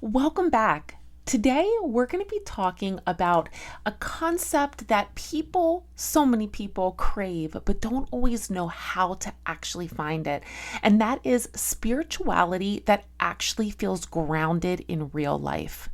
Welcome back. Today, we're going to be talking about a concept that so many people crave, but don't always know how to actually find it. And that is spirituality that actually feels grounded in real life.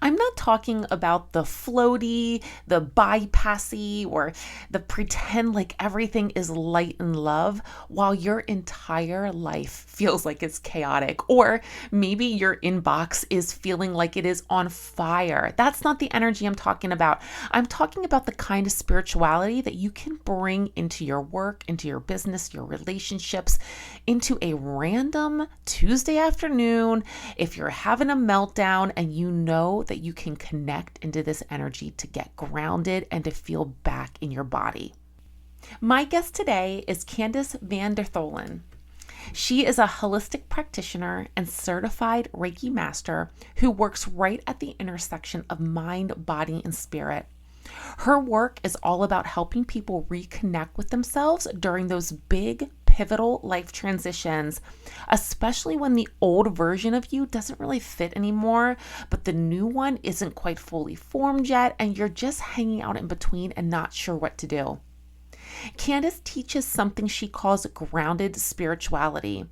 I'm not talking about the floaty, the bypassy, or the pretend like everything is light and love while your entire life feels like it's chaotic. Or maybe your inbox is feeling like it is on fire. That's not the energy I'm talking about. I'm talking about the kind of spirituality that you can bring into your work, into your business, your relationships, into a random Tuesday afternoon if you're having a meltdown and you know that you can connect into this energy to get grounded and to feel back in your body. My guest today is Candice Van Dertholen. She is a holistic practitioner and certified Reiki master who works right at the intersection of mind, body, and spirit. Her work is all about helping people reconnect with themselves during those big, pivotal life transitions, especially when the old version of you doesn't really fit anymore, but the new one isn't quite fully formed yet, and you're just hanging out in between and not sure what to do. Candice teaches something she calls grounded spirituality.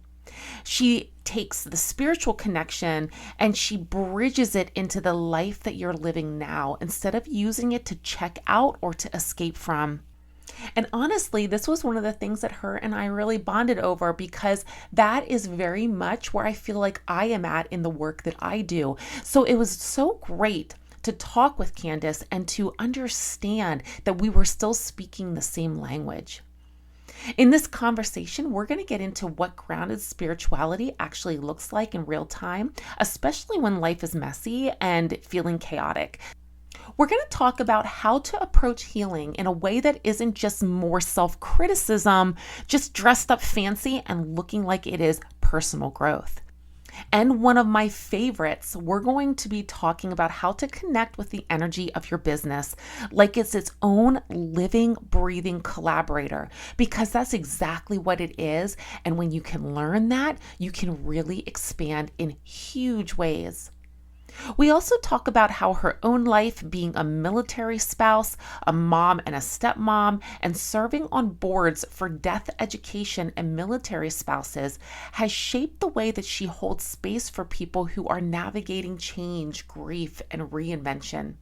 She takes the spiritual connection and she bridges it into the life that you're living now instead of using it to check out or to escape from. And honestly, this was one of the things that her and I really bonded over because that is very much where I feel like I am at in the work that I do. So it was so great to talk with Candice and to understand that we were still speaking the same language. In this conversation, we're going to get into what grounded spirituality actually looks like in real time, especially when life is messy and feeling chaotic. We're going to talk about how to approach healing in a way that isn't just more self criticism, just dressed up fancy and looking like it is personal growth. And one of my favorites, we're going to be talking about how to connect with the energy of your business like it's its own living, breathing collaborator, because that's exactly what it is. And when you can learn that, you can really expand in huge ways. We also talk about how her own life being a military spouse, a mom and a stepmom, and serving on boards for death education and military spouses has shaped the way that she holds space for people who are navigating change, grief, and reinvention.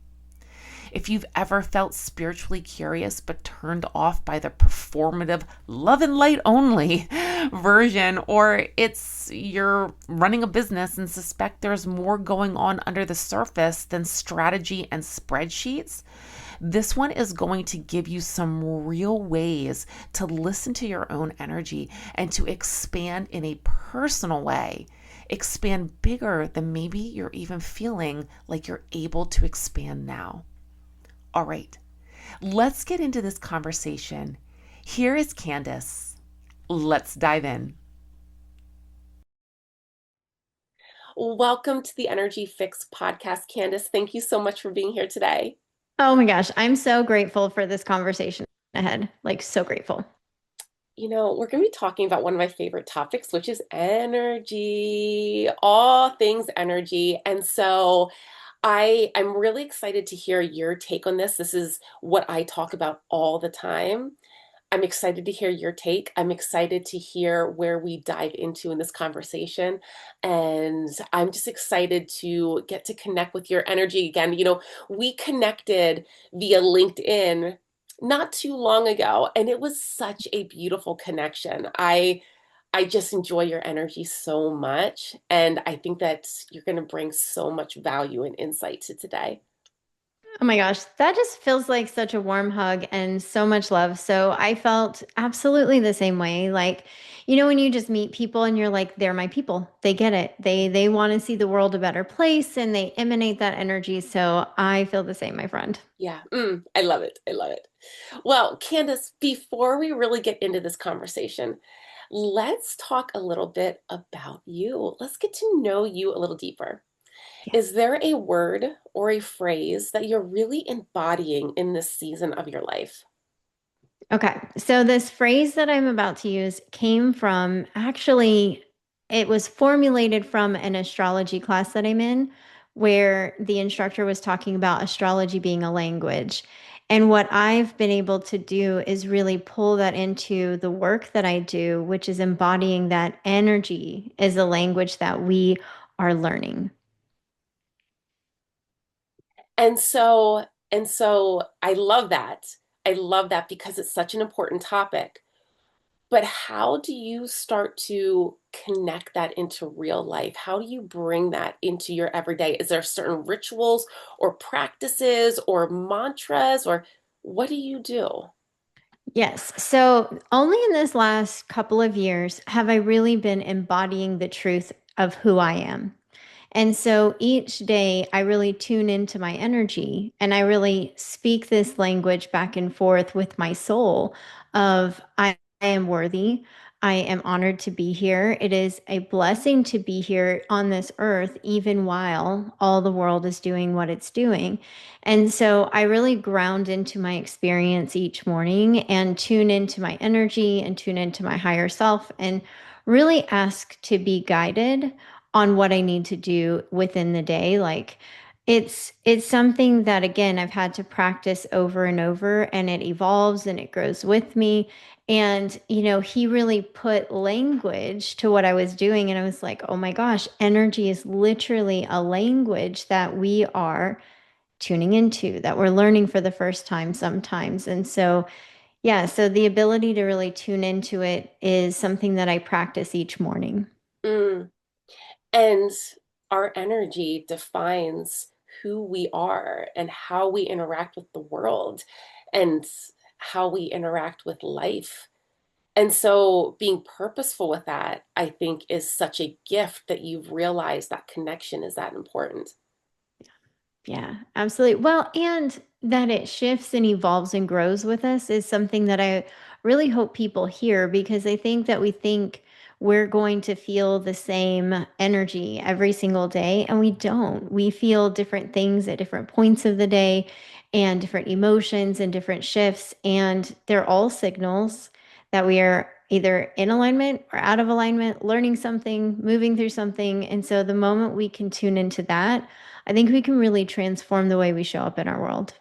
If you've ever felt spiritually curious but turned off by the performative love and light only version, or it's you're running a business and suspect there's more going on under the surface than strategy and spreadsheets, this one is going to give you some real ways to listen to your own energy and to expand in a personal way. Expand bigger than maybe you're even feeling like you're able to expand now. All right, let's get into this conversation. Here is Candice. Let's dive in. Welcome to the Energy Fix podcast, Candice. Thank you so much for being here today. Oh my gosh, I'm so grateful for this conversation ahead. Like, so grateful. We're going to be talking about one of my favorite topics, which is energy, all things energy. And so I'm really excited to hear your take on this. This is what I talk about all the time. I'm excited to hear your take. I'm excited to hear where we dive into in this conversation. And I'm just excited to get to connect with your energy again. We connected via LinkedIn not too long ago, and it was such a beautiful connection. I just enjoy your energy so much, and I think that you're going to bring so much value and insight to today. Oh my gosh, that just feels like such a warm hug and so much love. So I felt absolutely the same way. Like, when you just meet people and you're like, they're my people. They get it. They want to see the world a better place and they emanate that energy. So I feel the same, my friend. Yeah, I love it. I love it. Well, Candace, before we really get into this conversation, let's talk a little bit about you. Let's get to know you a little deeper. Yeah. Is there a word or a phrase that you're really embodying in this season of your life? Okay. So this phrase that I'm about to use came from actually it was formulated from an astrology class that I'm in, where the instructor was talking about astrology being a language. And what I've been able to do is really pull that into the work that I do, which is embodying that energy as a language that we are learning. And so I love that. I love that because it's such an important topic. But how do you start to connect that into real life? How do you bring that into your everyday? Is there certain rituals or practices or mantras or what do you do? Yes. So only in this last couple of years have I really been embodying the truth of who I am. And so each day I really tune into my energy and I really speak this language back and forth with my soul of I am worthy. I am honored to be here. It is a blessing to be here on this earth, even while all the world is doing what it's doing. And so I really ground into my experience each morning and tune into my energy and tune into my higher self and really ask to be guided on what I need to do within the day. Like it's something that again I've had to practice over and over and it evolves and it grows with me. And he really put language to what I was doing and I was like, "Oh my gosh, energy is literally a language that we are tuning into, that we're learning for the first time sometimes." And so, yeah, so the ability to really tune into it is something that I practice each morning. Mm. And our energy defines who we are and how we interact with the world and how we interact with life. And so being purposeful with that, I think, is such a gift that you've realized that connection is that important. Yeah, absolutely. Well, and that it shifts and evolves and grows with us is something that I really hope people hear because I think that we think we're going to feel the same energy every single day, and we don't. We feel different things at different points of the day and different emotions and different shifts, and they're all signals that we are either in alignment or out of alignment, learning something, moving through something. And so the moment we can tune into that, I think we can really transform the way we show up in our world.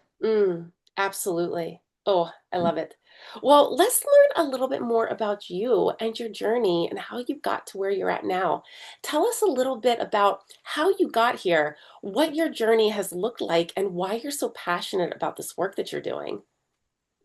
Absolutely. Oh, I love it. Well, let's learn a little bit more about you and your journey and how you got to where you're at now. Tell us a little bit about how you got here, what your journey has looked like, and why you're so passionate about this work that you're doing.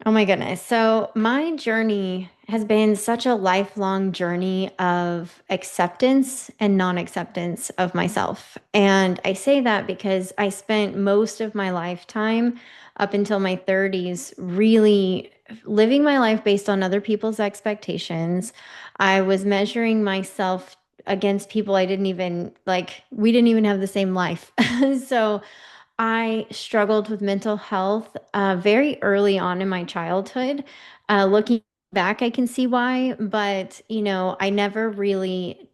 Oh my goodness. So, my journey has been such a lifelong journey of acceptance and non acceptance of myself. And I say that because I spent most of my lifetime up until my 30s really living my life based on other people's expectations. I was measuring myself against people I didn't even like, we didn't even have the same life. So, I struggled with mental health very early on in my childhood. Looking back, I can see why, but I never really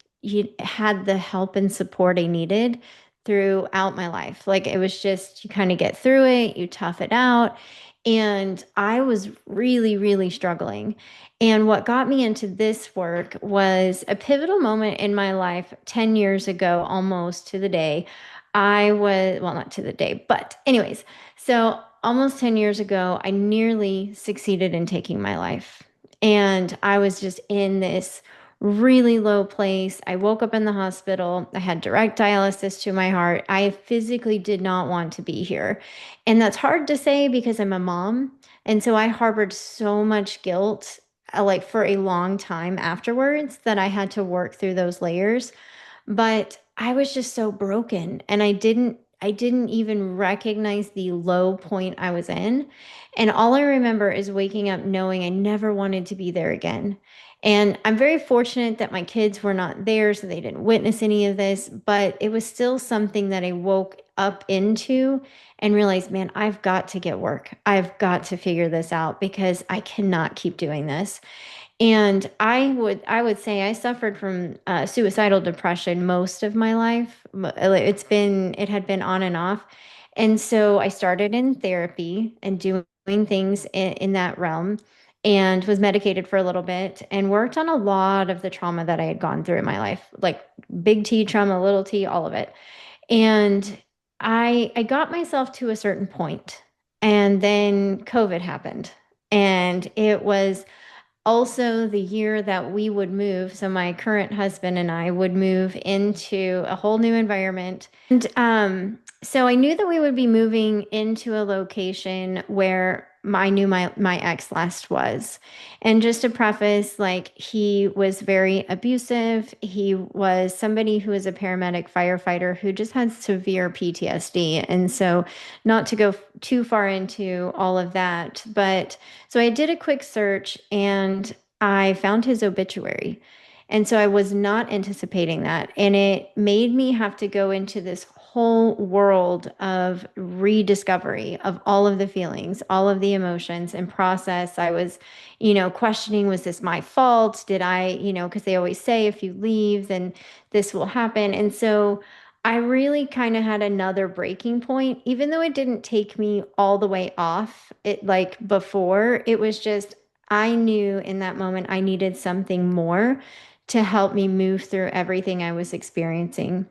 had the help and support I needed throughout my life. Like it was just you kind of get through it, you tough it out. And I was really, really struggling. And what got me into this work was a pivotal moment in my life 10 years ago, almost to the day. I was, well, not to the day, but anyways, so almost 10 years ago, I nearly succeeded in taking my life. And I was just in this really low place. I woke up in the hospital. I had direct dialysis to my heart. I physically did not want to be here. And that's hard to say because I'm a mom. And so I harbored so much guilt, like for a long time afterwards, that I had to work through those layers. But I was just so broken and I didn't even recognize the low point I was in. And all I remember is waking up knowing I never wanted to be there again. And I'm very fortunate that my kids were not there, so they didn't witness any of this, but it was still something that I woke up into and realized, man, I've got to get work. I've got to figure this out because I cannot keep doing this. And I would say I suffered from suicidal depression most of my life. It had been on and off. And so I started in therapy and doing things in that realm. and was medicated for a little bit and worked on a lot of the trauma that I had gone through in my life, like big T trauma, little T, all of it. And I got myself to a certain point, and then COVID happened. And it was also the year that we would move. So my current husband and I would move into a whole new environment. And so I knew that we would be moving into a location where I knew my ex last was. And just to preface, like he was very abusive. He was somebody who was a paramedic firefighter who just had severe PTSD. And so not to go too far into all of that, but so I did a quick search and I found his obituary. And so I was not anticipating that. And it made me have to go into this whole world of rediscovery of all of the feelings, all of the emotions and process. I was, questioning, was this my fault? Did I, because they always say if you leave, then this will happen. And so I really kind of had another breaking point, even though it didn't take me all the way off it like before. It was just, I knew in that moment I needed something more to help me move through everything I was experiencing.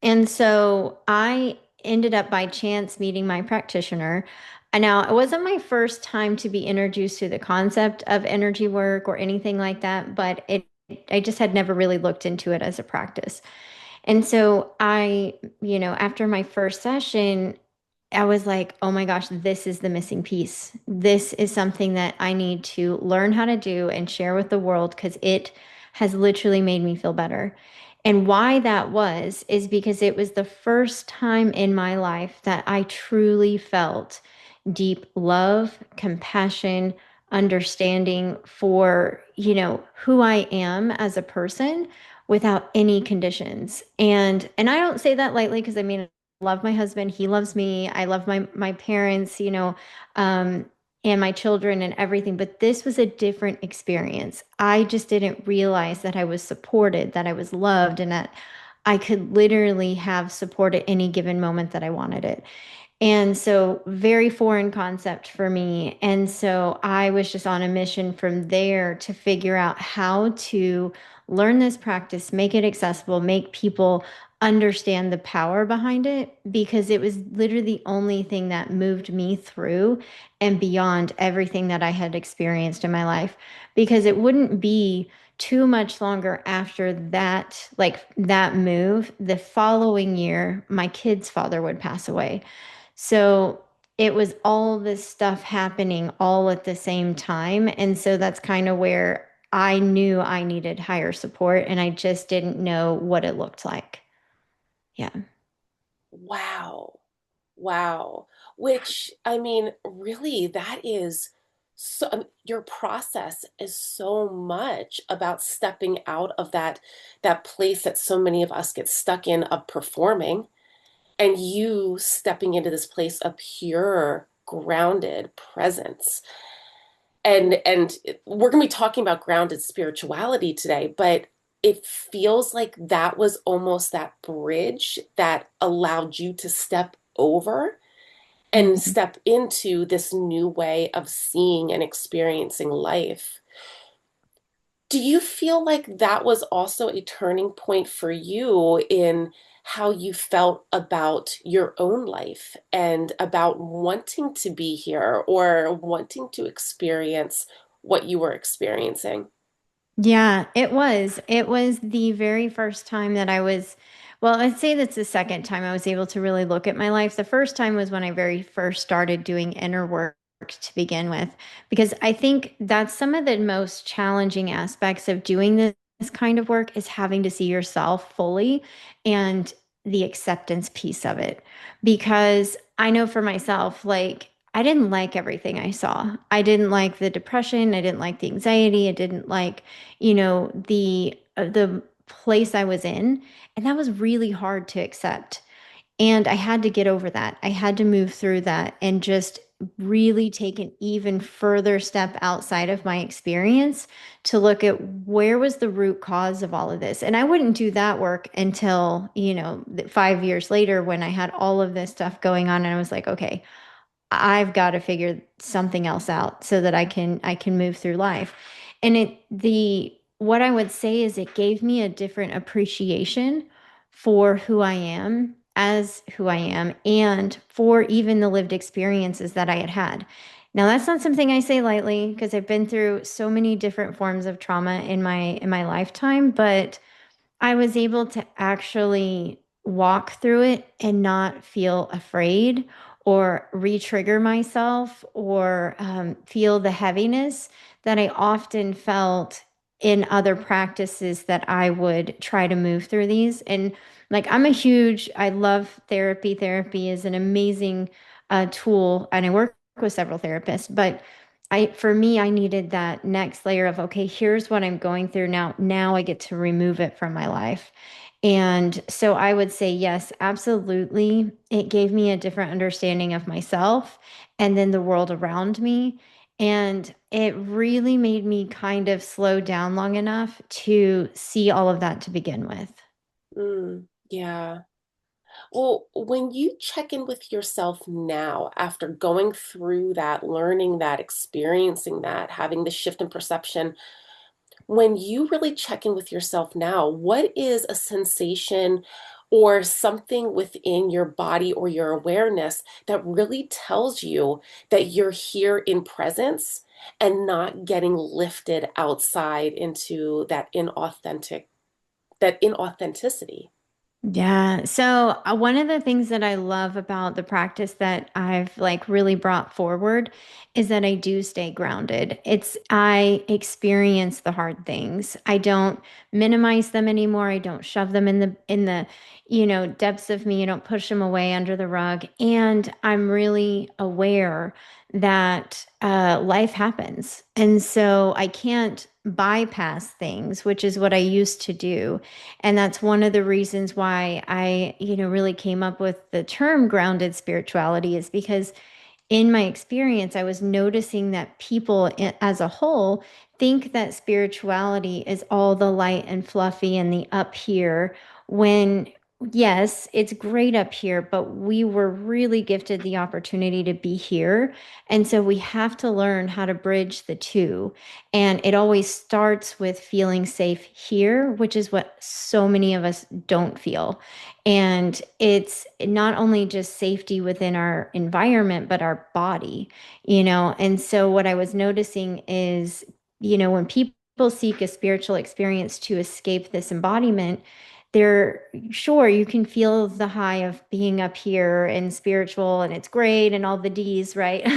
And so I ended up by chance meeting my practitioner. And now it wasn't my first time to be introduced to the concept of energy work or anything like that, but I just had never really looked into it as a practice. And so after my first session, I was like, oh my gosh, this is the missing piece. This is something that I need to learn how to do and share with the world because it has literally made me feel better. And why that was is because it was the first time in my life that I truly felt deep love, compassion, understanding for, who I am as a person without any conditions. And I don't say that lightly because I mean, I love my husband, he loves me, I love my parents, um, and my children and everything, but this was a different experience. I just didn't realize that I was supported, that I was loved, and that I could literally have support at any given moment that I wanted it. And so, very foreign concept for me. And so, I was just on a mission from there to figure out how to learn this practice, make it accessible, make people understand the power behind it, because it was literally the only thing that moved me through and beyond everything that I had experienced in my life. Because it wouldn't be too much longer after that, like that move, the following year, my kid's father would pass away. So it was all this stuff happening all at the same time. And so that's kind of where I knew I needed higher support and I just didn't know what it looked like. Yeah. Wow. Wow. Which, I mean, really, that is so, your process is so much about stepping out of that place that so many of us get stuck in of performing, and you stepping into this place of pure, grounded presence. And we're going to be talking about grounded spirituality today, but it feels like that was almost that bridge that allowed you to step over and Mhm. step into this new way of seeing and experiencing life. Do you feel like that was also a turning point for you in how you felt about your own life and about wanting to be here or wanting to experience what you were experiencing? Yeah, it was. It was the very first time that I was, well, I'd say that's the second time I was able to really look at my life. The first time was when I very first started doing inner work to begin with, because I think that's some of the most challenging aspects of doing this kind of work is having to see yourself fully and the acceptance piece of it. Because I know for myself, like, I didn't like everything I saw. I didn't like the depression. I didn't like the anxiety. I didn't like the place I was in, and that was really hard to accept. And I had to get over that. I had to move through that and just really take an even further step outside of my experience to look at where was the root cause of all of this. And I wouldn't do that work until, 5 years later when I had all of this stuff going on and I was like, okay, I've got to figure something else out so that I can move through life. And it the what I would say is it gave me a different appreciation for who I am as who I am and for even the lived experiences that I had had. Now that's not something I say lightly because I've been through so many different forms of trauma in my lifetime, but I was able to actually walk through it and not feel afraid or re-trigger myself or feel the heaviness that I often felt in other practices that I would try to move through these. And like, I love therapy. Therapy is an amazing tool, and I work with several therapists, but for me, I needed that next layer of, okay, here's what I'm going through now. Now I get to remove it from my life. And so I would say, yes, absolutely. It gave me a different understanding of myself and then the world around me. And it really made me kind of slow down long enough to see all of that to begin with. Yeah. Well, when you check in with yourself now after going through that, learning that, experiencing that, having the shift in perception, when you really check in with yourself now, what is a sensation or something within your body or your awareness that really tells you that you're here in presence and not getting lifted outside into that inauthenticity? Yeah. So, one of the things that I love about the practice that I've like really brought forward is that I do stay grounded. I experience the hard things. I don't minimize them anymore. I don't shove them in the depths of me. I don't push them away under the rug. And I'm really aware that life happens. And so I can't bypass things, which is what I used to do. And that's one of the reasons why I really came up with the term grounded spirituality is because in my experience, I was noticing that people as a whole think that spirituality is all the light and fluffy and the up here when yes, it's great up here, but we were really gifted the opportunity to be here. And so we have to learn how to bridge the two. And it always starts with feeling safe here, which is what so many of us don't feel. And it's not only just safety within our environment, but our body. And so what I was noticing is when people seek a spiritual experience to escape this embodiment, they're sure you can feel the high of being up here and spiritual and it's great and all the D's, right?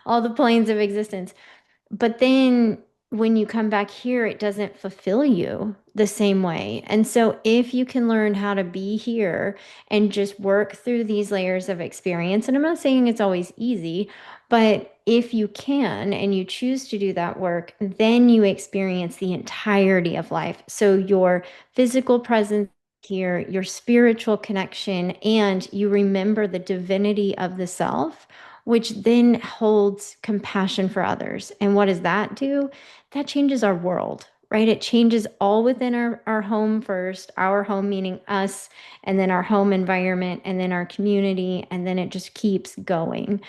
All the planes of existence. But then when you come back here, it doesn't fulfill you the same way. And so if you can learn how to be here and just work through these layers of experience, and I'm not saying it's always easy, but if you can and you choose to do that work, then you experience the entirety of life. So your physical presence here, your spiritual connection, and you remember the divinity of the self, which then holds compassion for others. And what does that do? That changes our world, right? It changes all within our home first, our home meaning us, and then our home environment, and then our community, and then it just keeps going.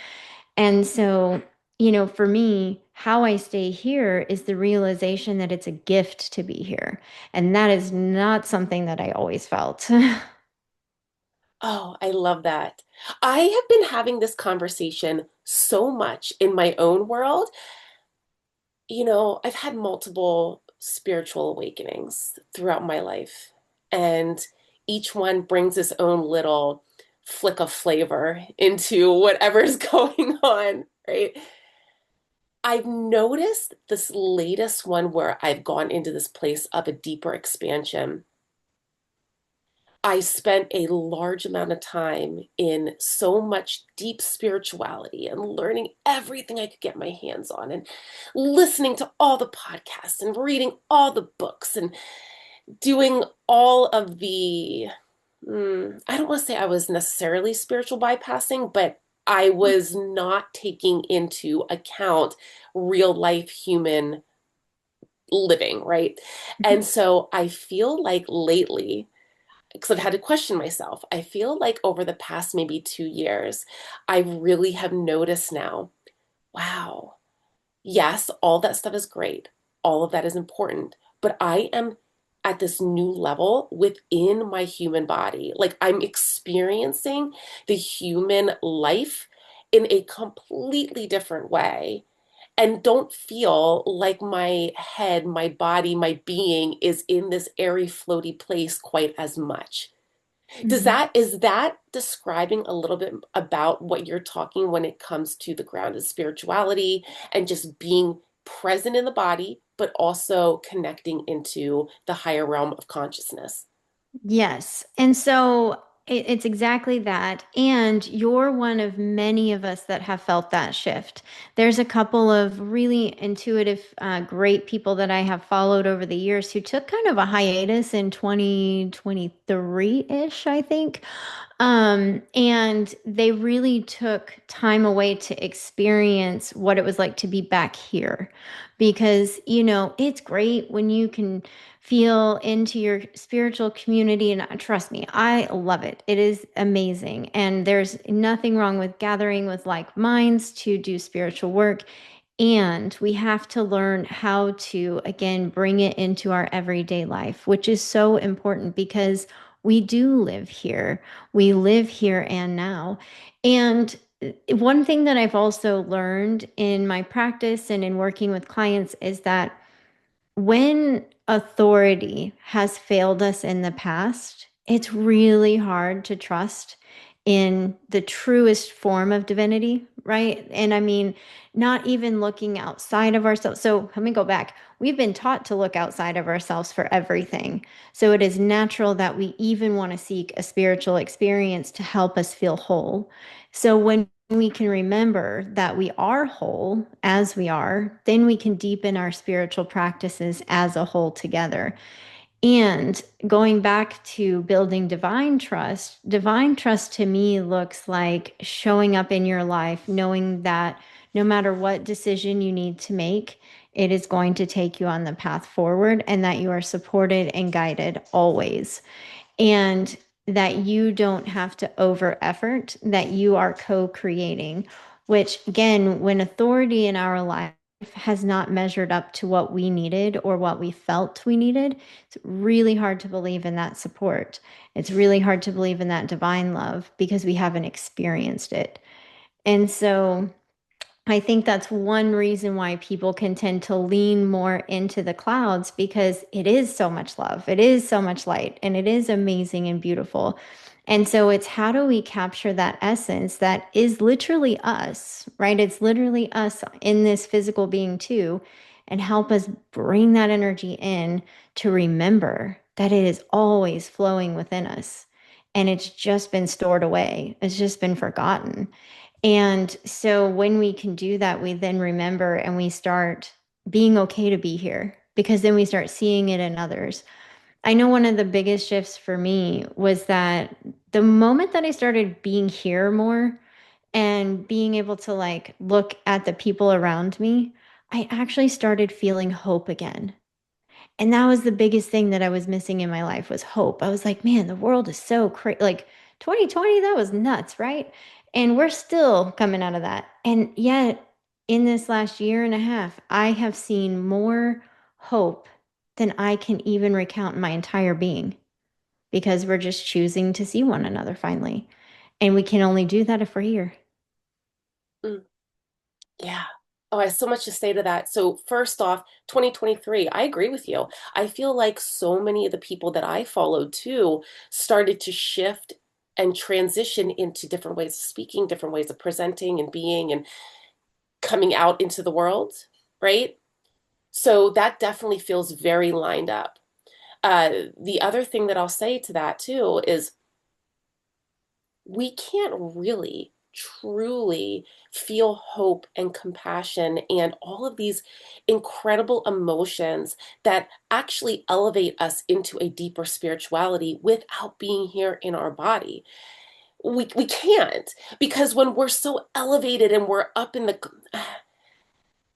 And so for me, how I stay here is the realization that it's a gift to be here. And that is not something that I always felt. Oh, I love that. I have been having this conversation so much in my own world. I've had multiple spiritual awakenings throughout my life, and each one brings its own little flick of flavor into whatever's going on, right? I've noticed this latest one where I've gone into this place of a deeper expansion. I spent a large amount of time in so much deep spirituality and learning everything I could get my hands on and listening to all the podcasts and reading all the books and doing all of I don't want to say I was necessarily spiritual bypassing, but I was not taking into account real life human living, right? And so I feel like lately, because I've had to question myself. I feel like over the past maybe 2 years, I really have noticed now, wow, yes, all that stuff is great. All of that is important. But I am at this new level within my human body. Like I'm experiencing the human life in a completely different way and don't feel like my head, my body, my being is in this airy, floaty place quite as much. Mhm. Is that describing a little bit about what you're talking when it comes to the grounded spirituality and just being present in the body, but also connecting into the higher realm of consciousness? Yes. And so it's exactly that. And you're one of many of us that have felt that shift. There's a couple of really intuitive, great people that I have followed over the years who took kind of a hiatus in 2023-ish, I think. And they really took time away to experience what it was like to be back here. Because, it's great when you can feel into your spiritual community. And trust me, I love it. It is amazing. And there's nothing wrong with gathering with like minds to do spiritual work. And we have to learn how to, again, bring it into our everyday life, which is so important because we do live here. We live here and now. And one thing that I've also learned in my practice and in working with clients is that when authority has failed us in the past, it's really hard to trust in the truest form of divinity, right? And I mean, not even looking outside of ourselves. So let me go back. We've been taught to look outside of ourselves for everything. So it is natural that we even want to seek a spiritual experience to help us feel whole. So when we can remember that we are whole as we are, then we can deepen our spiritual practices as a whole together. And going back to building divine trust to me looks like showing up in your life, knowing that no matter what decision you need to make, it is going to take you on the path forward and that you are supported and guided always, and that you don't have to over effort, that you are co-creating, which again, when authority in our life has not measured up to what we needed or what we felt we needed, it's really hard to believe in that support. It's really hard to believe in that divine love because we haven't experienced it. And so I think that's one reason why people can tend to lean more into the clouds because it is so much love, it is so much light, and it is amazing and beautiful. And so it's how do we capture that essence that is literally us, right? It's literally us in this physical being too, and help us bring that energy in to remember that it is always flowing within us. And it's just been stored away, it's just been forgotten. And so when we can do that, we then remember and we start being okay to be here because then we start seeing it in others. I know one of the biggest shifts for me was that the moment that I started being here more and being able to like look at the people around me, I actually started feeling hope again. And that was the biggest thing that I was missing in my life was hope. I was like, man, the world is so crazy. Like 2020, that was nuts, right? And we're still coming out of that. And yet, in this last year and a half, I have seen more hope than I can even recount in my entire being because we're just choosing to see one another finally. And we can only do that if we're here. Mm, yeah. Oh, I have so much to say to that. So, first off, 2023, I agree with you. I feel like so many of the people that I followed too started to shift and transition into different ways of speaking, different ways of presenting and being and coming out into the world, right? So that definitely feels very lined up. The other thing that I'll say to that too is we can't really truly feel hope and compassion and all of these incredible emotions that actually elevate us into a deeper spirituality without being here in our body. We can't because when we're so elevated and we're up in the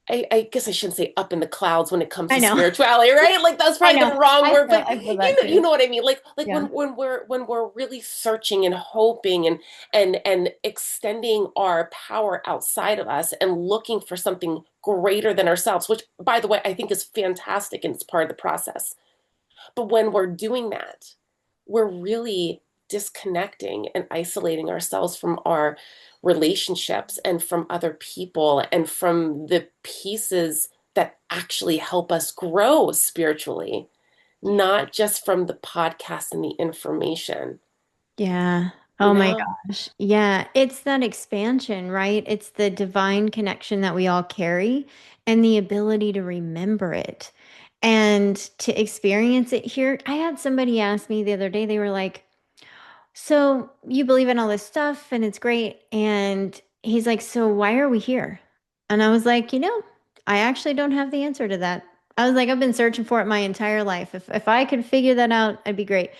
I guess I shouldn't say up in the clouds when it comes I to know. spirituality, right? Like that's I probably the know. wrong word, but I feel that you too. know what I mean. Like Yeah. when we're really searching and hoping and extending our power outside of us and looking for something greater than ourselves, which by the way, I think is fantastic and it's part of the process. But when we're doing that, we're really disconnecting and isolating ourselves from our relationships and from other people and from the pieces that actually help us grow spiritually, not just from the podcast and the information, Yeah. you Oh my know? gosh. Yeah. It's that expansion, right? It's the divine connection that we all carry and the ability to remember it and to experience it here. I had somebody ask me the other day, they were like, so you believe in all this stuff and it's great. And he's like, so why are we here? And I was like, I actually don't have the answer to that. I was like, I've been searching for it my entire life. If I could figure that out, it'd be great.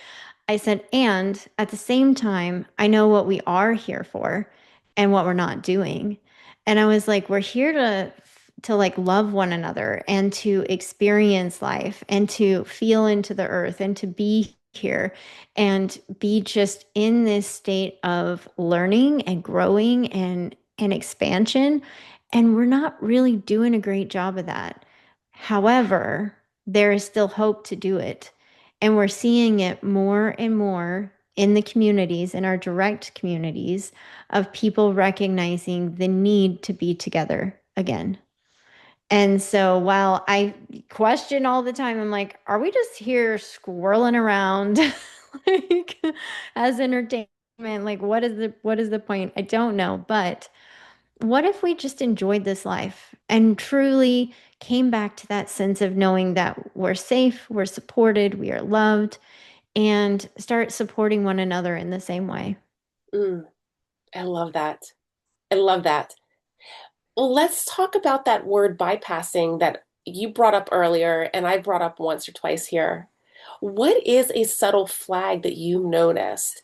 I said, and at the same time, I know what we are here for and what we're not doing. And I was like, we're here to like love one another and to experience life and to feel into the earth and to be here and be just in this state of learning and growing and expansion. And we're not really doing a great job of that. However, there is still hope to do it. And we're seeing it more and more in the communities, in our direct communities, of people recognizing the need to be together again. And so while I question all the time, I'm like, are we just here squirreling around like as entertainment? Like what is the point? I don't know. But what if we just enjoyed this life and truly came back to that sense of knowing that we're safe, we're supported, we are loved, and start supporting one another in the same way? Mm, I love that. I love that. Well, let's talk about that word bypassing that you brought up earlier and I brought up once or twice here. What is a subtle flag that you noticed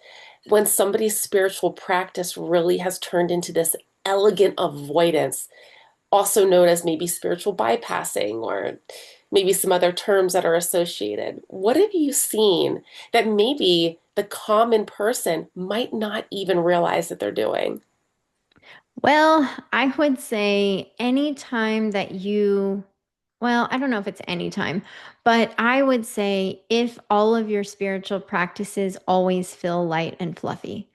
when somebody's spiritual practice really has turned into this elegant avoidance, also known as maybe spiritual bypassing or maybe some other terms that are associated? What have you seen that maybe the common person might not even realize that they're doing? Well, I would say anytime that well, I don't know if it's anytime, but I would say if all of your spiritual practices always feel light and fluffy,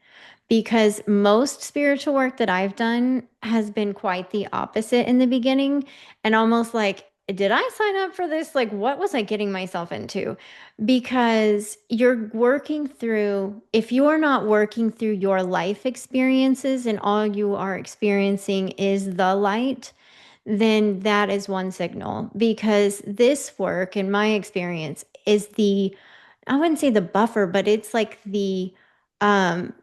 because most spiritual work that I've done has been quite the opposite in the beginning and almost like, did I sign up for this? Like, what was I getting myself into? Because you're working through, if you are not working through your life experiences and all you are experiencing is the light, then that is one signal. Because this work, in my experience, is I wouldn't say the buffer, but it's like the um,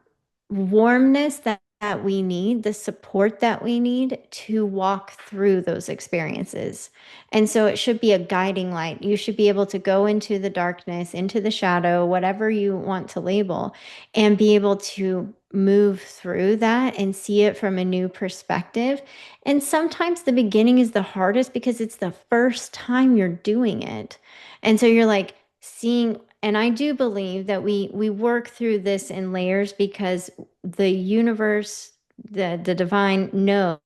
warmness that we need, the support that we need to walk through those experiences. And so it should be a guiding light. You should be able to go into the darkness, into the shadow, whatever you want to label, and be able to move through that and see it from a new perspective. And sometimes the beginning is the hardest because it's the first time you're doing it. And so you're like seeing, and I do believe that we work through this in layers because the universe, the divine knows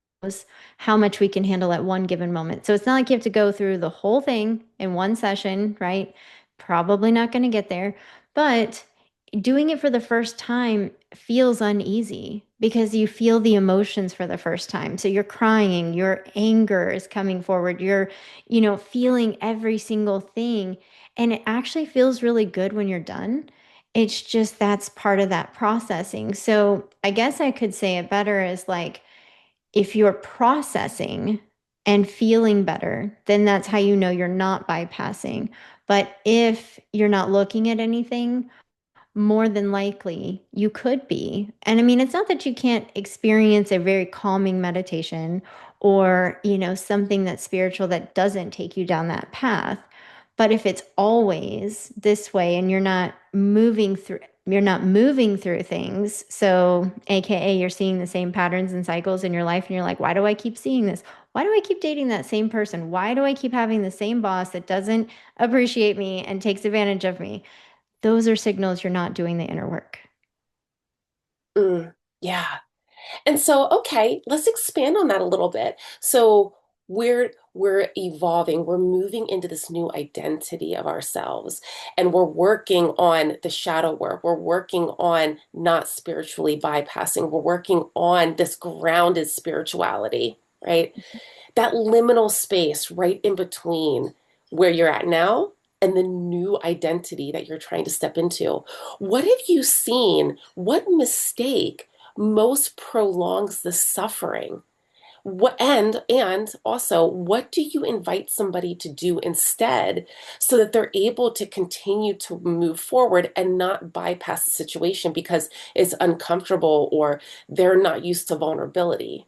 how much we can handle at one given moment. So it's not like you have to go through the whole thing in one session, right? Probably not going to get there, but doing it for the first time feels uneasy because you feel the emotions for the first time. So you're crying, your anger is coming forward, you're, feeling every single thing. And it actually feels really good when you're done. It's just that's part of that processing. So I guess I could say it better as like, if you're processing and feeling better, then that's how you know you're not bypassing. But if you're not looking at anything, more than likely you could be. And I mean, it's not that you can't experience a very calming meditation or, something that's spiritual that doesn't take you down that path. But if it's always this way and you're not moving through things. So, AKA, you're seeing the same patterns and cycles in your life, and you're like, why do I keep seeing this? why do I keep dating that same person? Why do I keep having the same boss that doesn't appreciate me and takes advantage of me? Those are signals you're not doing the inner work. Mm, yeah. And so, okay, let's expand on that a little bit. So we're evolving, we're moving into this new identity of ourselves, and we're working on the shadow work. We're working on not spiritually bypassing. We're working on this grounded spirituality, right? That liminal space right in between where you're at now and the new identity that you're trying to step into. What have you seen? What mistake most prolongs the suffering? And also, what do you invite somebody to do instead so that they're able to continue to move forward and not bypass the situation because it's uncomfortable or they're not used to vulnerability?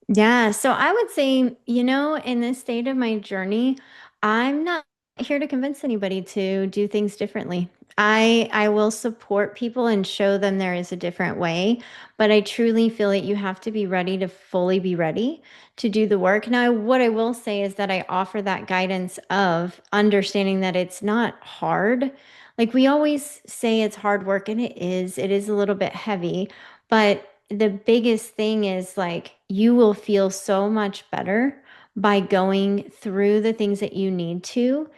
Yeah, so I would say, in this state of my journey, I'm not here to convince anybody to do things differently. I will support people and show them there is a different way, but I truly feel that you have to be ready to fully be ready to do the work. Now, what I will say is that I offer that guidance of understanding that it's not hard. Like we always say it's hard work, and it is a little bit heavy. But the biggest thing is like you will feel so much better by going through the things that you need to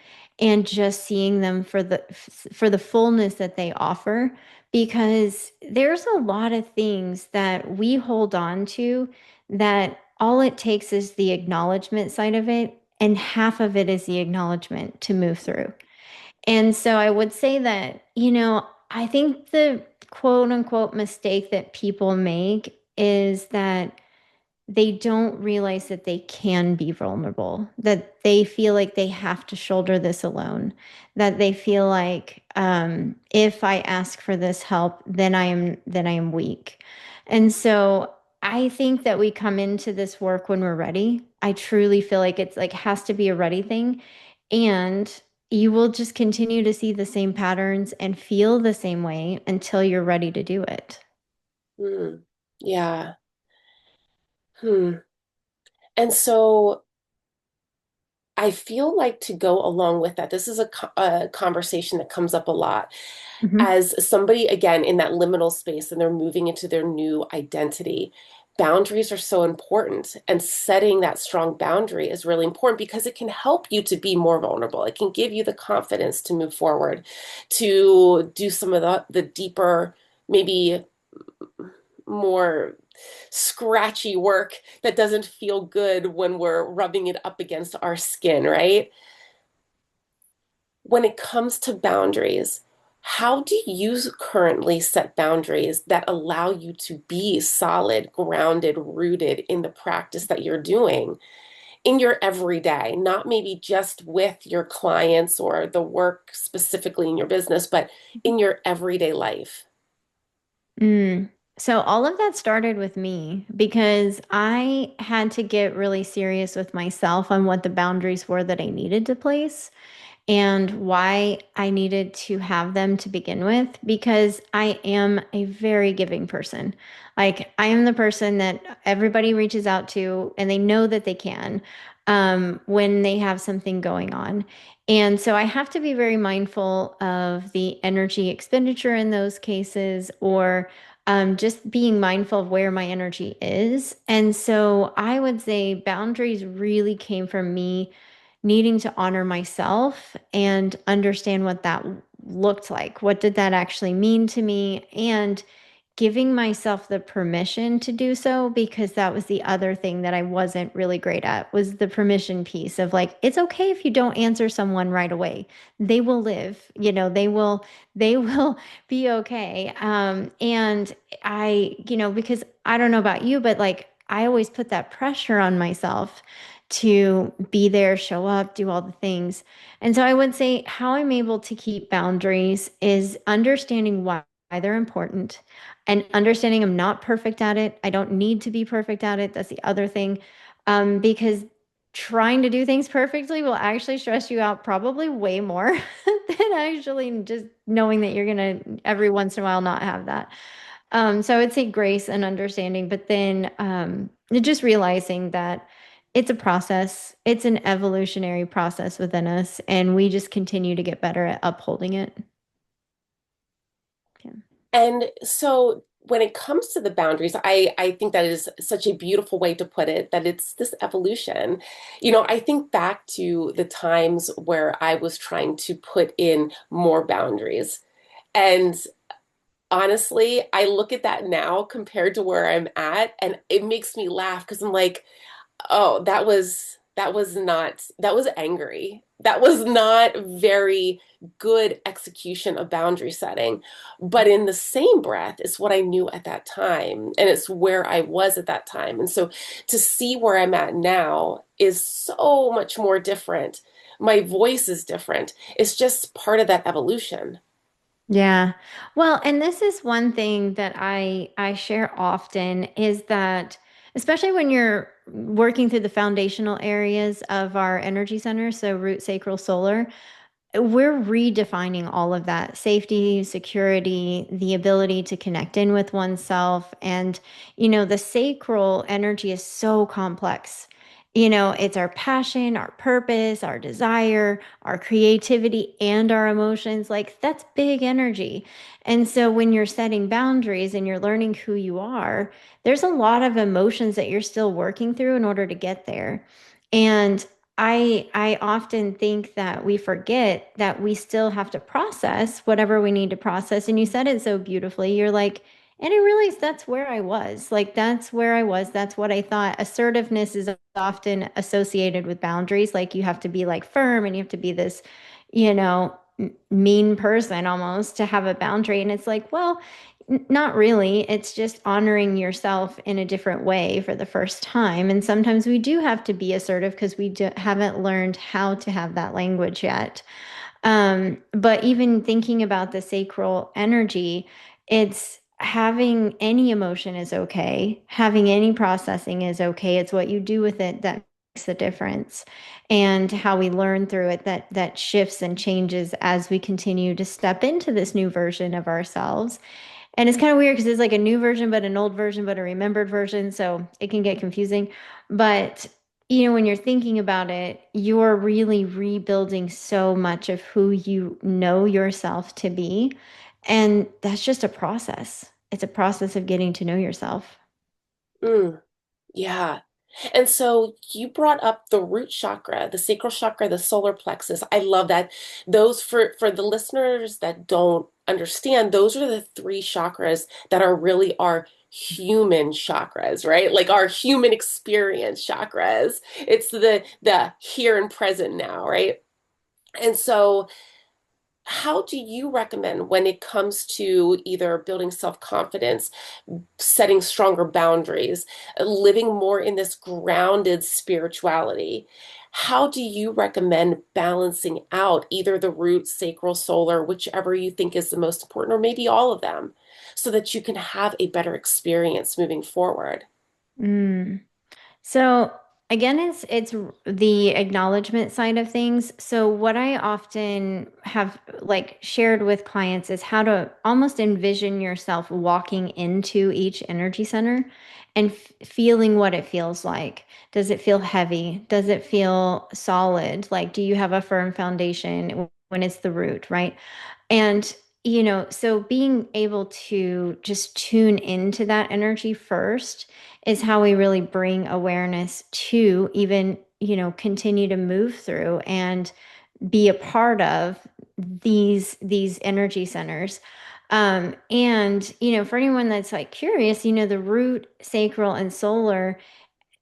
and just seeing them for the fullness that they offer, because there's a lot of things that we hold on to that all it takes is the acknowledgement side of it, and half of it is the acknowledgement to move through. And so I would say that, I think the quote unquote mistake that people make is that they don't realize that they can be vulnerable, that they feel like they have to shoulder this alone, that they feel like if I ask for this help, then I am weak. And so I think that we come into this work when we're ready. I truly feel like it's like has to be a ready thing. And you will just continue to see the same patterns and feel the same way until you're ready to do it. Hmm. Yeah. Hmm. And so I feel like to go along with that, this is a conversation that comes up a lot. Mhm. As somebody, again, in that liminal space and they're moving into their new identity, boundaries are so important. And setting that strong boundary is really important because it can help you to be more vulnerable. It can give you the confidence to move forward, to do some of the deeper, maybe more scratchy work that doesn't feel good when we're rubbing it up against our skin, right? When it comes to boundaries, how do you currently set boundaries that allow you to be solid, grounded, rooted in the practice that you're doing in your everyday, not maybe just with your clients or the work specifically in your business, but in your everyday life? Mm. So all of that started with me because I had to get really serious with myself on what the boundaries were that I needed to place and why I needed to have them to begin with, because I am a very giving person. Like, I am the person that everybody reaches out to and they know that they can when they have something going on. And so I have to be very mindful of the energy expenditure in those cases, or just being mindful of where my energy is. And so I would say boundaries really came from me needing to honor myself and understand what that looked like. What did that actually mean to me? And giving myself the permission to do so, because that was the other thing that I wasn't really great at, was the permission piece of like, it's okay if you don't answer someone right away. They will live, they will be okay. And because I don't know about you, but like I always put that pressure on myself to be there, show up, do all the things. And so I would say how I'm able to keep boundaries is understanding why they're important and understanding I'm not perfect at it. I don't need to be perfect at it. That's the other thing. Because trying to do things perfectly will actually stress you out probably way more than actually just knowing that you're going to every once in a while not have that. So I would say grace and understanding, but then just realizing that It's a process. It's an evolutionary process within us, and we just continue to get better at upholding it. Yeah. And so when it comes to the boundaries, I think that is such a beautiful way to put it, that it's this evolution. I think back to the times where I was trying to put in more boundaries. And honestly, I look at that now compared to where I'm at, and it makes me laugh because I'm like, oh, that was angry. That was not very good execution of boundary setting. But in the same breath, it's what I knew at that time, and it's where I was at that time. And so to see where I'm at now is so much more different. My voice is different. It's just part of that evolution. Yeah. Well, and this is one thing that I share often is that especially when you're working through the foundational areas of our energy center, so root, sacral, solar, we're redefining all of that safety, security, the ability to connect in with oneself. And, the sacral energy is so complex. It's our passion, our purpose, our desire, our creativity, and our emotions. Like, that's big energy. And so, when you're setting boundaries and you're learning who you are, there's a lot of emotions that you're still working through in order to get there. And I often think that we forget that we still have to process whatever we need to process. And you said it so beautifully. You're like, and I realized that's where I was. Like, that's where I was. That's what I thought. Assertiveness is often associated with boundaries. Like, you have to be like firm and you have to be this, mean person almost to have a boundary. And it's like, well, not really. It's just honoring yourself in a different way for the first time. And sometimes we do have to be assertive because haven't learned how to have that language yet. But even thinking about the sacral energy, it's having any emotion is okay. Having any processing is okay. It's what you do with it that makes the difference. And how we learn through it that shifts and changes as we continue to step into this new version of ourselves. And it's kind of weird because it's like a new version, but an old version, but a remembered version. So it can get confusing. But, when you're thinking about it, you're really rebuilding so much of who you know yourself to be. And that's just a process. It's a process of getting to know yourself. Mm. Yeah. And so you brought up the root chakra, the sacral chakra, the solar plexus. I love that. Those for the listeners that don't understand, those are the three chakras that are really our human chakras, right? Like our human experience chakras. It's the here and present now, right? And so how do you recommend when it comes to either building self-confidence, setting stronger boundaries, living more in this grounded spirituality? How do you recommend balancing out either the root, sacral, solar, whichever you think is the most important, or maybe all of them, so that you can have a better experience moving forward? Mm. So again, it's the acknowledgement side of things. So what I often have like shared with clients is how to almost envision yourself walking into each energy center and feeling what it feels like. Does it feel heavy? Does it feel solid? Like, do you have a firm foundation when it's the root, right? And, so being able to just tune into that energy first is how we really bring awareness to even, continue to move through and be a part of these energy centers. And, for anyone that's like curious, the root, sacral, and solar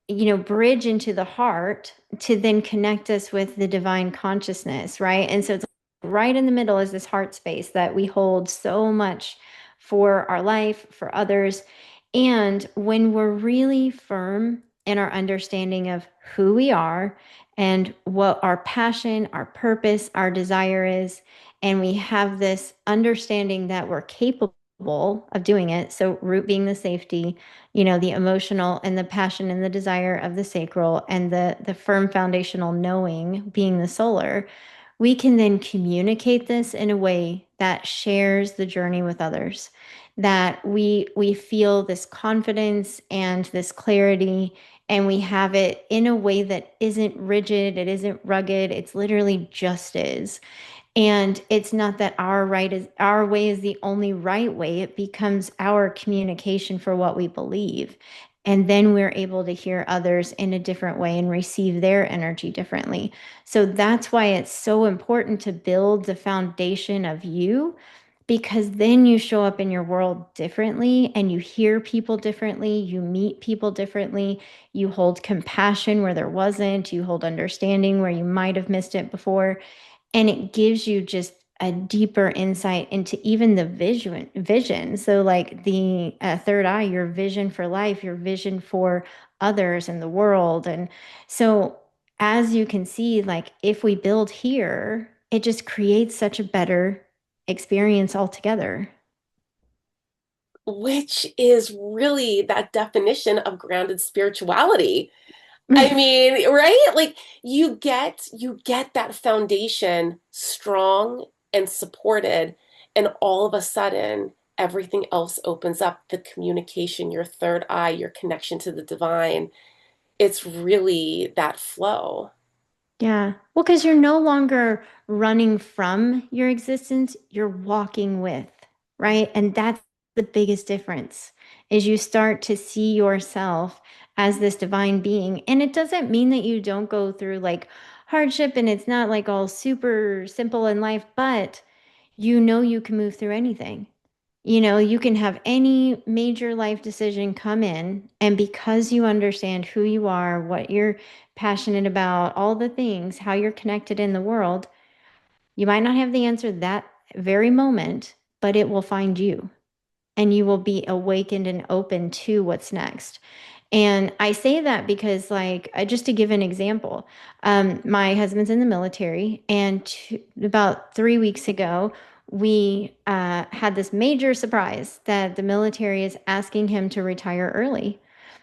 bridge into the heart to then connect us with the divine consciousness, right? And so it's right in the middle is this heart space that we hold so much for our life, for others. And when we're really firm in our understanding of who we are and what our passion, our purpose, our desire is, and we have this understanding that we're capable of doing it. So, root being the safety, the emotional and the passion and the desire of the sacral, and the firm foundational knowing being the solar, we can then communicate this in a way that shares the journey with others, that we feel this confidence and this clarity and we have it in a way that isn't rigid, it isn't rugged, it's literally just is. And it's not that our way is the only right way. It becomes our communication for what we believe. And then we're able to hear others in a different way and receive their energy differently. So that's why it's so important to build the foundation of you, because then you show up in your world differently and you hear people differently, you meet people differently, you hold compassion where there wasn't, you hold understanding where you might have missed it before. And it gives you just a deeper insight into even the vision. So like the third eye, your vision for life, your vision for others and the world. And so as you can see, like if we build here, it just creates such a better experience altogether. Which is really that definition of grounded spirituality. I mean, right? Like you get that foundation strong and supported, and all of a sudden everything else opens up, the communication, your third eye, your connection to the divine. It's really that flow. Yeah. Well, because you're no longer running from your existence, you're walking with, right? And that's the biggest difference is you start to see yourself as this divine being. And it doesn't mean that you don't go through like hardship and it's not like all super simple in life, but you know you can move through anything. You know, you can have any major life decision come in, and because you understand who you are, what you're passionate about, all the things, how you're connected in the world, you might not have the answer that very moment, but it will find you and you will be awakened and open to what's next. And I say that because, like, just to give an example, my husband's in the military, and about 3 weeks ago, we had this major surprise that the military is asking him to retire early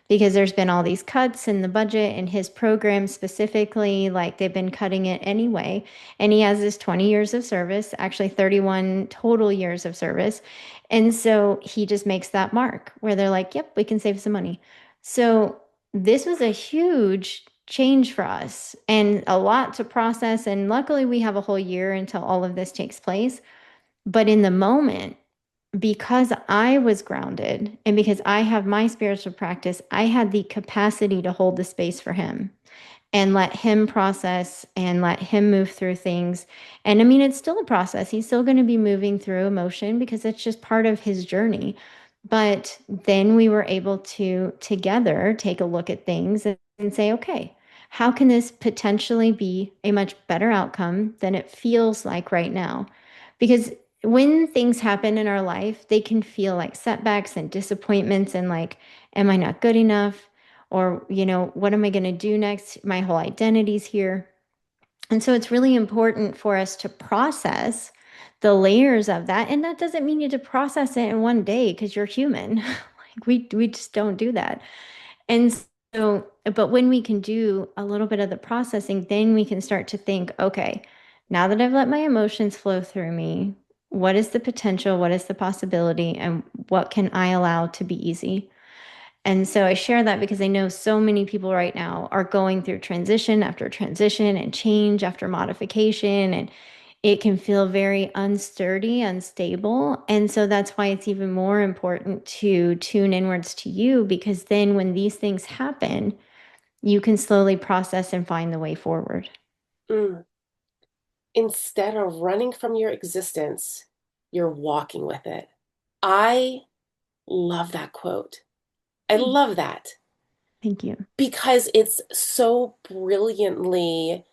because there's been all these cuts in the budget and his program specifically, like they've been cutting it anyway. And he has this 20 years of service, actually 31 total years of service. And so he just makes that mark where they're like, yep, we can save some money. So this was a huge change for us and a lot to process. And luckily, we have a whole year until all of this takes place. But in the moment, because I was grounded and because I have my spiritual practice, I had the capacity to hold the space for him and let him process and let him move through things. And I mean, it's still a process. He's still going to be moving through emotion because it's just part of his journey. But then we were able to together take a look at things and say, okay, how can this potentially be a much better outcome than it feels like right now? Because when things happen in our life, they can feel like setbacks and disappointments and like, am I not good enough? Or, what am I going to do next? My whole identity's here. And so it's really important for us to process the layers of that. And that doesn't mean you have to process it in one day because you're human. Like we just don't do that. And so, but when we can do a little bit of the processing, then we can start to think, okay, now that I've let my emotions flow through me, what is the potential? What is the possibility? And what can I allow to be easy? And so I share that because I know so many people right now are going through transition after transition and change after modification, and it can feel very unsturdy, unstable. And so that's why it's even more important to tune inwards to you, because then when these things happen, you can slowly process and find the way forward. Mm. Instead of running from your existence, you're walking with it. I love that quote. I Hmm. love that Thank you. because it's so brilliantly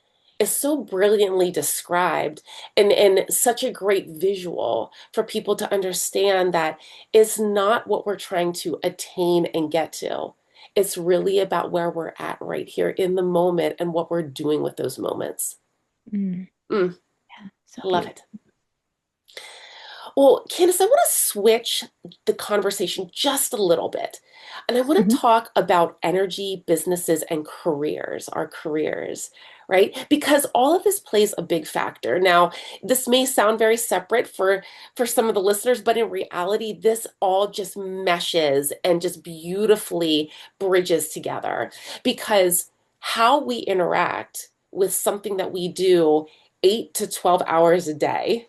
described, and such a great visual for people to understand that it's not what we're trying to attain and get to. It's really about where we're at right here in the moment and what we're doing with those moments. Mm, Mm, so I love beautiful. it. Well, Candice, I want to switch the conversation just a little bit. And I want to Mhm. talk about energy, businesses, and careers, our careers, right? Because all of this plays a big factor. Now, this may sound very separate for some of the listeners, but in reality, this all just meshes and just beautifully bridges together because how we interact with something that we do 8 to 12 hours a day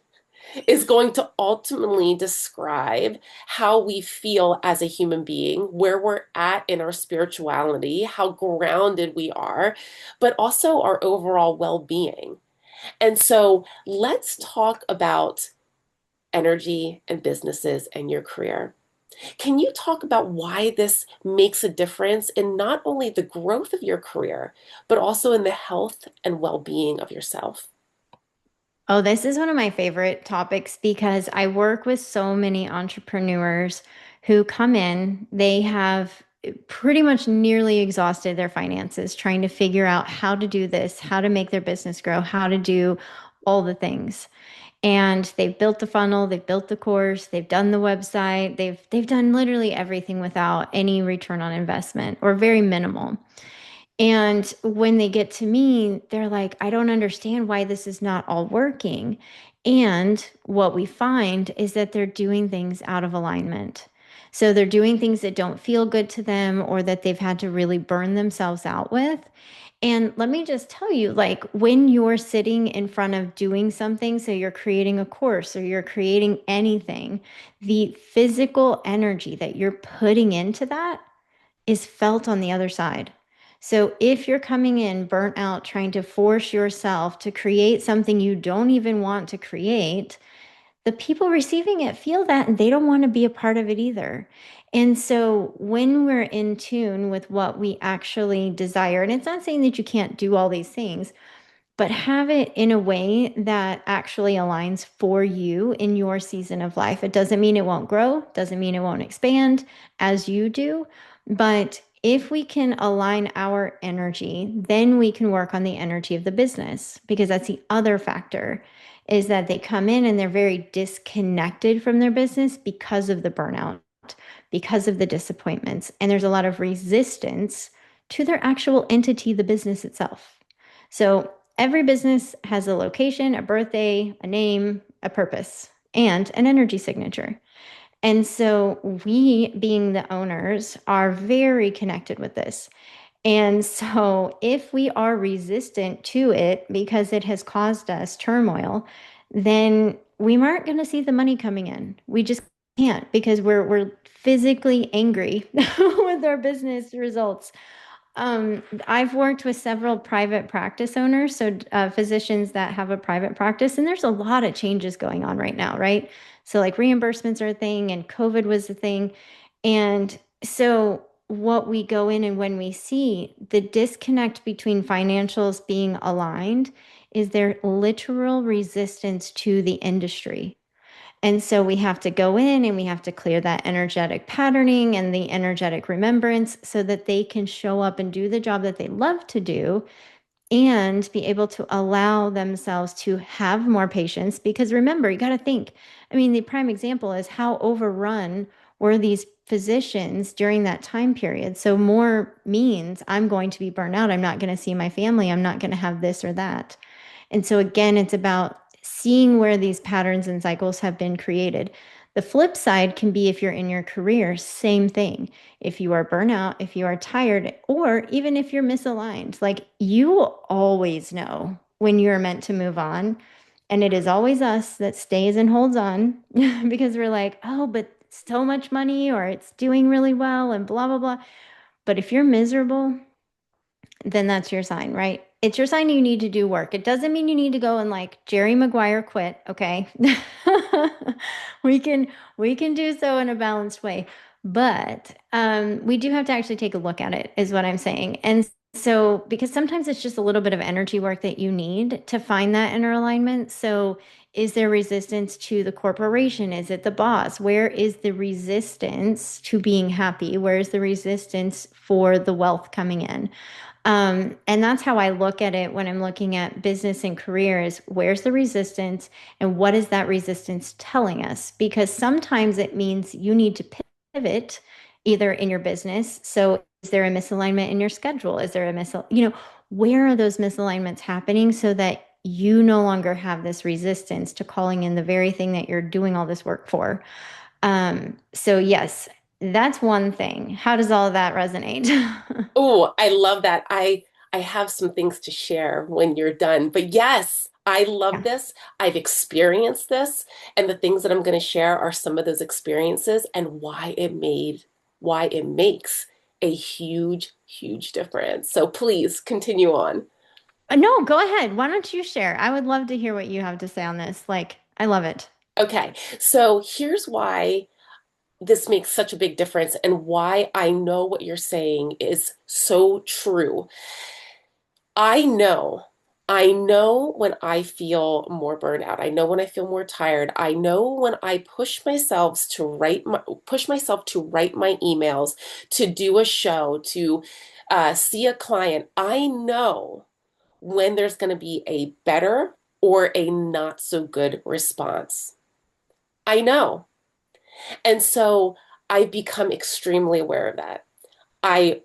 is going to ultimately describe how we feel as a human being, where we're at in our spirituality, how grounded we are, but also our overall well being. And so let's talk about energy and businesses and your career. Can you talk about why this makes a difference in not only the growth of your career, but also in the health and well being of yourself? Oh, this is one of my favorite topics because I work with so many entrepreneurs who come in, they have pretty much nearly exhausted their finances trying to figure out how to do this, how to make their business grow, how to do all the things. And they've built the funnel, they've built the course, they've done the website, they've done literally everything without any return on investment or very minimal. And when they get to me, they're like, I don't understand why this is not all working. And what we find is that they're doing things out of alignment. So they're doing things that don't feel good to them or that they've had to really burn themselves out with. And let me just tell you, like when you're sitting in front of doing something, so you're creating a course or you're creating anything, the physical energy that you're putting into that is felt on the other side. So if you're coming in burnt out, trying to force yourself to create something you don't even want to create, the people receiving it feel that and they don't want to be a part of it either. And so when we're in tune with what we actually desire, and it's not saying that you can't do all these things, but have it in a way that actually aligns for you in your season of life. It doesn't mean it won't grow, doesn't mean it won't expand as you do, but if we can align our energy, then we can work on the energy of the business because that's the other factor is that they come in and they're very disconnected from their business because of the burnout, because of the disappointments, and there's a lot of resistance to their actual entity, the business itself. So every business has a location, a birthday, a name, a purpose, and an energy signature. And so we, being the owners, are very connected with this. And so if we are resistant to it because it has caused us turmoil, then we aren't going to see the money coming in. We just can't because we're physically angry with our business results. I've worked with several private practice owners, so physicians that have a private practice, and there's a lot of changes going on right now, right? So like reimbursements are a thing, and COVID was a thing, and so what we go in and when we see the disconnect between financials being aligned is their literal resistance to the industry. And so we have to go in and we have to clear that energetic patterning and the energetic remembrance so that they can show up and do the job that they love to do and be able to allow themselves to have more patience. Because remember, you got to think, I mean, the prime example is how overrun were these physicians during that time period. So more means I'm going to be burned out. I'm not going to see my family. I'm not going to have this or that. And so again, it's about seeing where these patterns and cycles have been created. The flip side can be if you're in your career, same thing. If you are burnout, if you are tired, or even if you're misaligned, like you always know when you're meant to move on. And it is always us that stays and holds on because we're like, oh, but so much money or it's doing really well and blah, blah, blah. But if you're miserable, then that's your sign, right? It's your sign you need to do work. It doesn't mean you need to go and like Jerry Maguire quit, okay? we can we can do so in a balanced way. But we do have to actually take a look at it, is what I'm saying. And so because sometimes it's just a little bit of energy work that you need to find that inner alignment. So is there resistance to the corporation? Is it the boss? Where is the resistance to being happy? Where is the resistance for the wealth coming in? And that's how I look at it when I'm looking at business and careers. Where's the resistance and what is that resistance telling us? Because sometimes it means you need to pivot either in your business. So is there a misalignment in your schedule? Is there a where are those misalignments happening so that you no longer have this resistance to calling in the very thing that you're doing all this work for. So yes, that's one thing. How does all of that resonate? Oh, I love that. I have some things to share when you're done. But yes, I love Yeah. this. I've experienced this, and the things that I'm going to share are some of those experiences and why it makes a huge, huge difference. So please continue on. No, go ahead. Why don't you share? I would love to hear what you have to say on this. Like, I love it. Okay, so here's why this makes such a big difference and why I know what you're saying is so true. I know. I know when I feel more burned out. I know when I feel more tired. I know when I push myself to write my emails, to do a show, to see a client. I know when there's going to be a better or a not so good response. I know. And so I've become extremely aware of that. I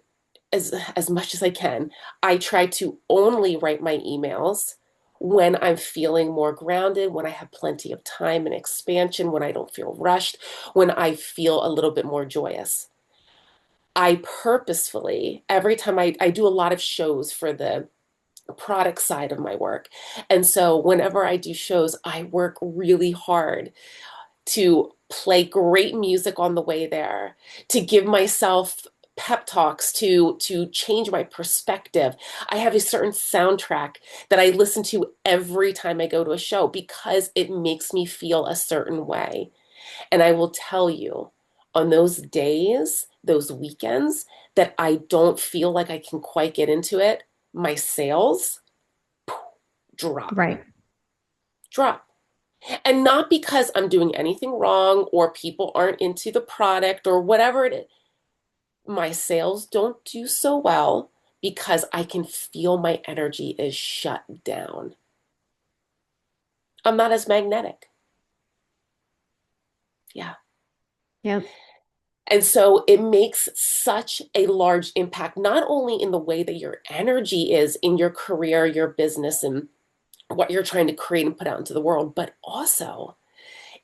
as much as I can, I try to only write my emails when I'm feeling more grounded, when I have plenty of time and expansion, when I don't feel rushed, when I feel a little bit more joyous. I purposefully, every time I do a lot of shows for the product side of my work. And so whenever I do shows, I work really hard to play great music on the way there, to give myself pep talks to change my perspective. I have a certain soundtrack that I listen to every time I go to a show because it makes me feel a certain way. And I will tell you, on those days, those weekends that I don't feel like I can quite get into it, my sales drop, Right. drop. And not because I'm doing anything wrong or people aren't into the product or whatever it is. My sales don't do so well because I can feel my energy is shut down. I'm not as magnetic. Yeah. Yep. And so it makes such a large impact, not only in the way that your energy is in your career, your business, and what you're trying to create and put out into the world, but also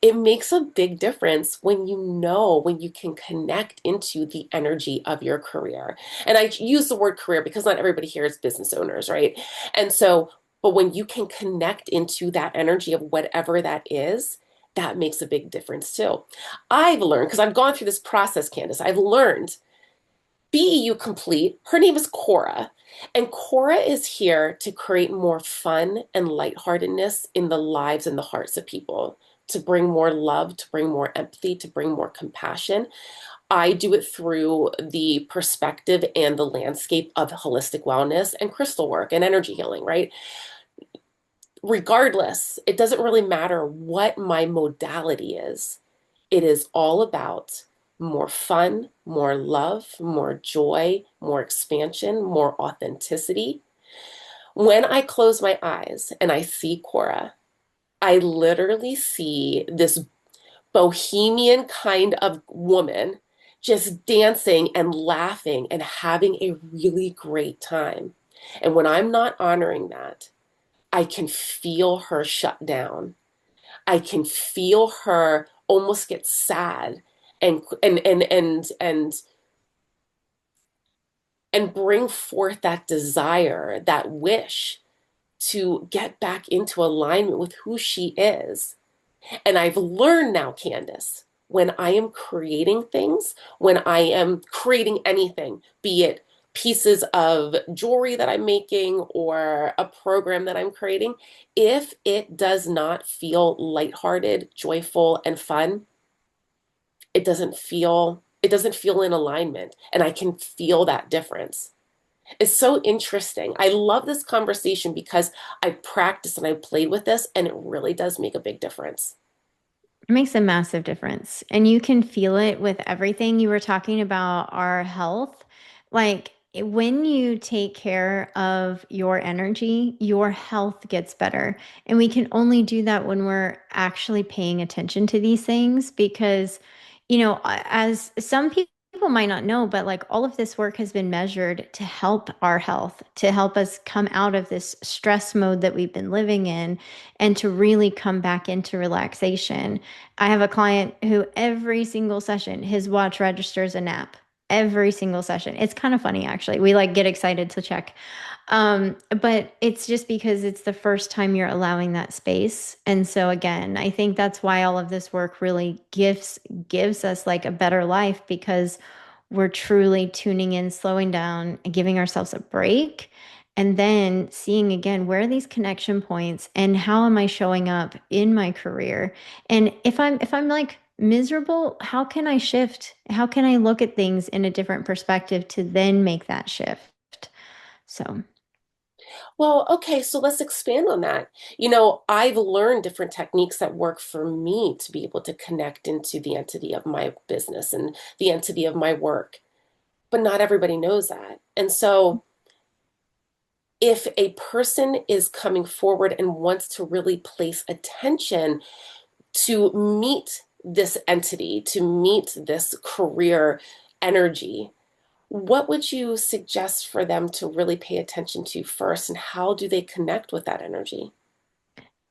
it makes a big difference when you can connect into the energy of your career. And I use the word career because not everybody here is business owners, right? And so, but when you can connect into that energy of whatever that is, that makes a big difference too. I've learned, because I've gone through this process, Candice, I've learned BEU Complete. Her name is Cora. And Cora is here to create more fun and lightheartedness in the lives and the hearts of people, to bring more love, to bring more empathy, to bring more compassion. I do it through the perspective and the landscape of holistic wellness and crystal work and energy healing, right? Regardless, it doesn't really matter what my modality is. It is all about more fun, more love, more joy, more expansion, more authenticity. When I close my eyes and I see Cora, I literally see this bohemian kind of woman just dancing and laughing and having a really great time. And when I'm not honoring that, I can feel her shut down. I can feel her almost get sad and and bring forth that desire, that wish to get back into alignment with who she is. And I've learned now, Candice, when I am creating things, when I am creating anything, be it pieces of jewelry that I'm making or a program that I'm creating, if it does not feel lighthearted, joyful, and fun, it doesn't feel in alignment. And I can feel that difference. It's so interesting. I love this conversation because I practiced and I played with this, and it really does make a big difference. It makes a massive difference. And you can feel it with everything. You were talking about our health. Like when you take care of your energy, your health gets better. And we can only do that when we're actually paying attention to these things because, as some people people might not know, but like all of this work has been measured to help our health, to help us come out of this stress mode that we've been living in and to really come back into relaxation. I have a client who every single session, his watch registers a nap. Every single session. It's kind of funny actually. We like get excited to check. But it's just because it's the first time you're allowing that space. And so again, I think that's why all of this work really gives us like a better life because we're truly tuning in, slowing down, and giving ourselves a break. And then seeing again, where are these connection points and how am I showing up in my career? And if I'm like miserable, how can I shift? How can I look at things in a different perspective to then make that shift? So Well, okay, so let's expand on that. I've learned different techniques that work for me to be able to connect into the entity of my business and the entity of my work, but not everybody knows that. And so, if a person is coming forward and wants to really place attention to meet this entity, to meet this career energy, what would you suggest for them to really pay attention to first, and how do they connect with that energy?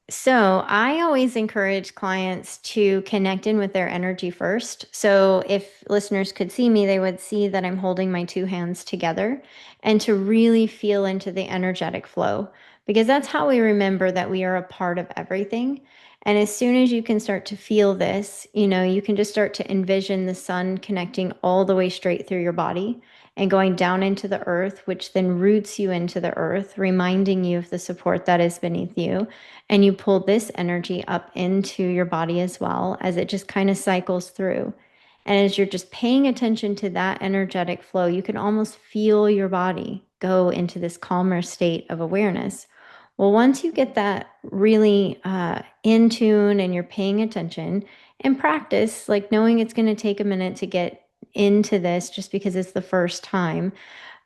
So I always encourage clients to connect in with their energy first. So if listeners could see me, they would see that I'm holding my two hands together and to really feel into the energetic flow because that's how we remember that we are a part of everything. And as soon as you can start to feel this, you can just start to envision the sun connecting all the way straight through your body and going down into the earth, which then roots you into the earth, reminding you of the support that is beneath you. And you pull this energy up into your body as well as it just kind of cycles through. And as you're just paying attention to that energetic flow, you can almost feel your body go into this calmer state of awareness. Well, once you get that really in tune and you're paying attention and practice, like knowing it's going to take a minute to get into this just because it's the first time,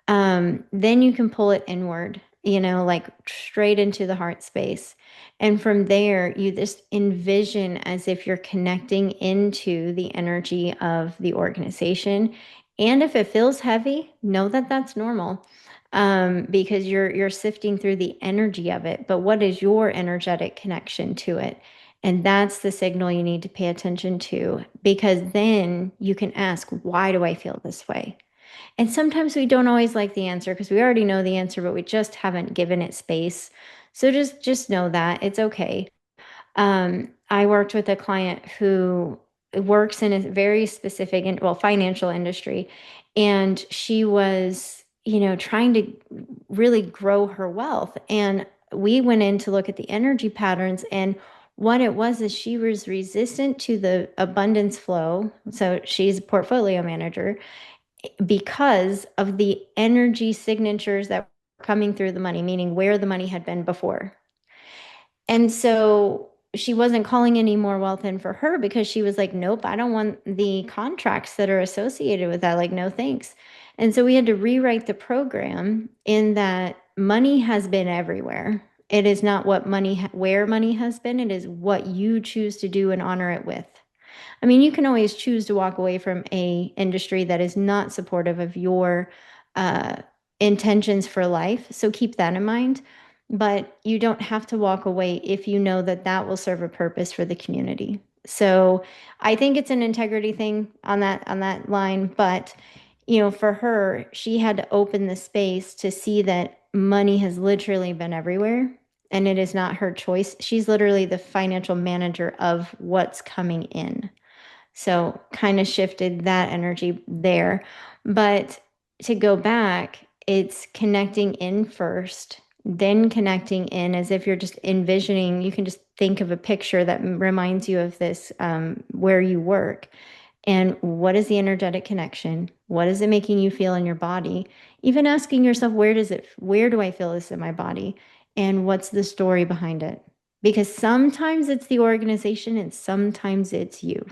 then you can pull it inward, like straight into the heart space. And from there, you just envision as if you're connecting into the energy of the organization. And if it feels heavy, know that that's normal. Because you're sifting through the energy of it, but what is your energetic connection to it? And that's the signal you need to pay attention to, because then you can ask, why do I feel this way? And sometimes we don't always like the answer because we already know the answer, but we just haven't given it space. So just know that it's okay. I worked with a client who works in a very specific and well financial industry, and she was, trying to really grow her wealth. And we went in to look at the energy patterns, and what it was is she was resistant to the abundance flow. So she's a portfolio manager because of the energy signatures that were coming through the money, meaning where the money had been before. And so she wasn't calling any more wealth in for her because she was like, nope, I don't want the contracts that are associated with that. Like, no, thanks. And so we had to rewrite the program in that money has been everywhere. It is not what money, where money has been. It is what you choose to do and honor it with. I mean, you can always choose to walk away from a industry that is not supportive of your uh, intentions for life. So keep that in mind. But you don't have to walk away if you know that that will serve a purpose for the community. So I think it's an integrity thing on that line. But for her, she had to open the space to see that money has literally been everywhere and it is not her choice. She's literally the financial manager of what's coming in. So kind of shifted that energy there. But to go back, it's connecting in first, then connecting in as if you're just envisioning. You can just think of a picture that reminds you of this where you work. And what is the energetic connection? What is it making you feel in your body? Even asking yourself, where do I feel this in my body? And what's the story behind it? Because sometimes it's the organization and sometimes it's you.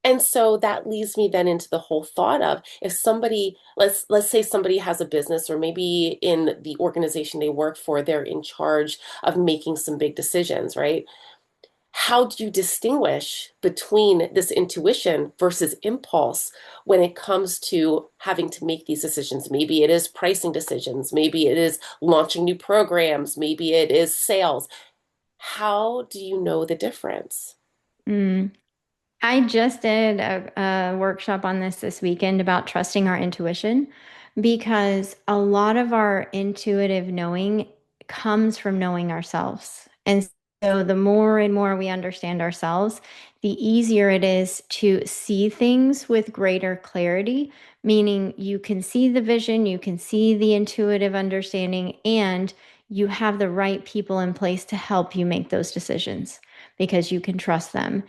And so that leads me then into the whole thought of, if somebody, let's say somebody has a business, or maybe in the organization they work for, they're in charge of making some big decisions, right? how do you distinguish between this intuition versus impulse when it comes to having to make these decisions? Maybe it is pricing decisions, maybe it is launching new programs, maybe it is sales. How do you know the difference? Mm. I just did a workshop on this weekend about trusting our intuition because a lot of our intuitive knowing comes from knowing ourselves. And so the more and more we understand ourselves, the easier it is to see things with greater clarity, meaning you can see the vision, you can see the intuitive understanding, and you have the right people in place to help you make those decisions because you can trust them.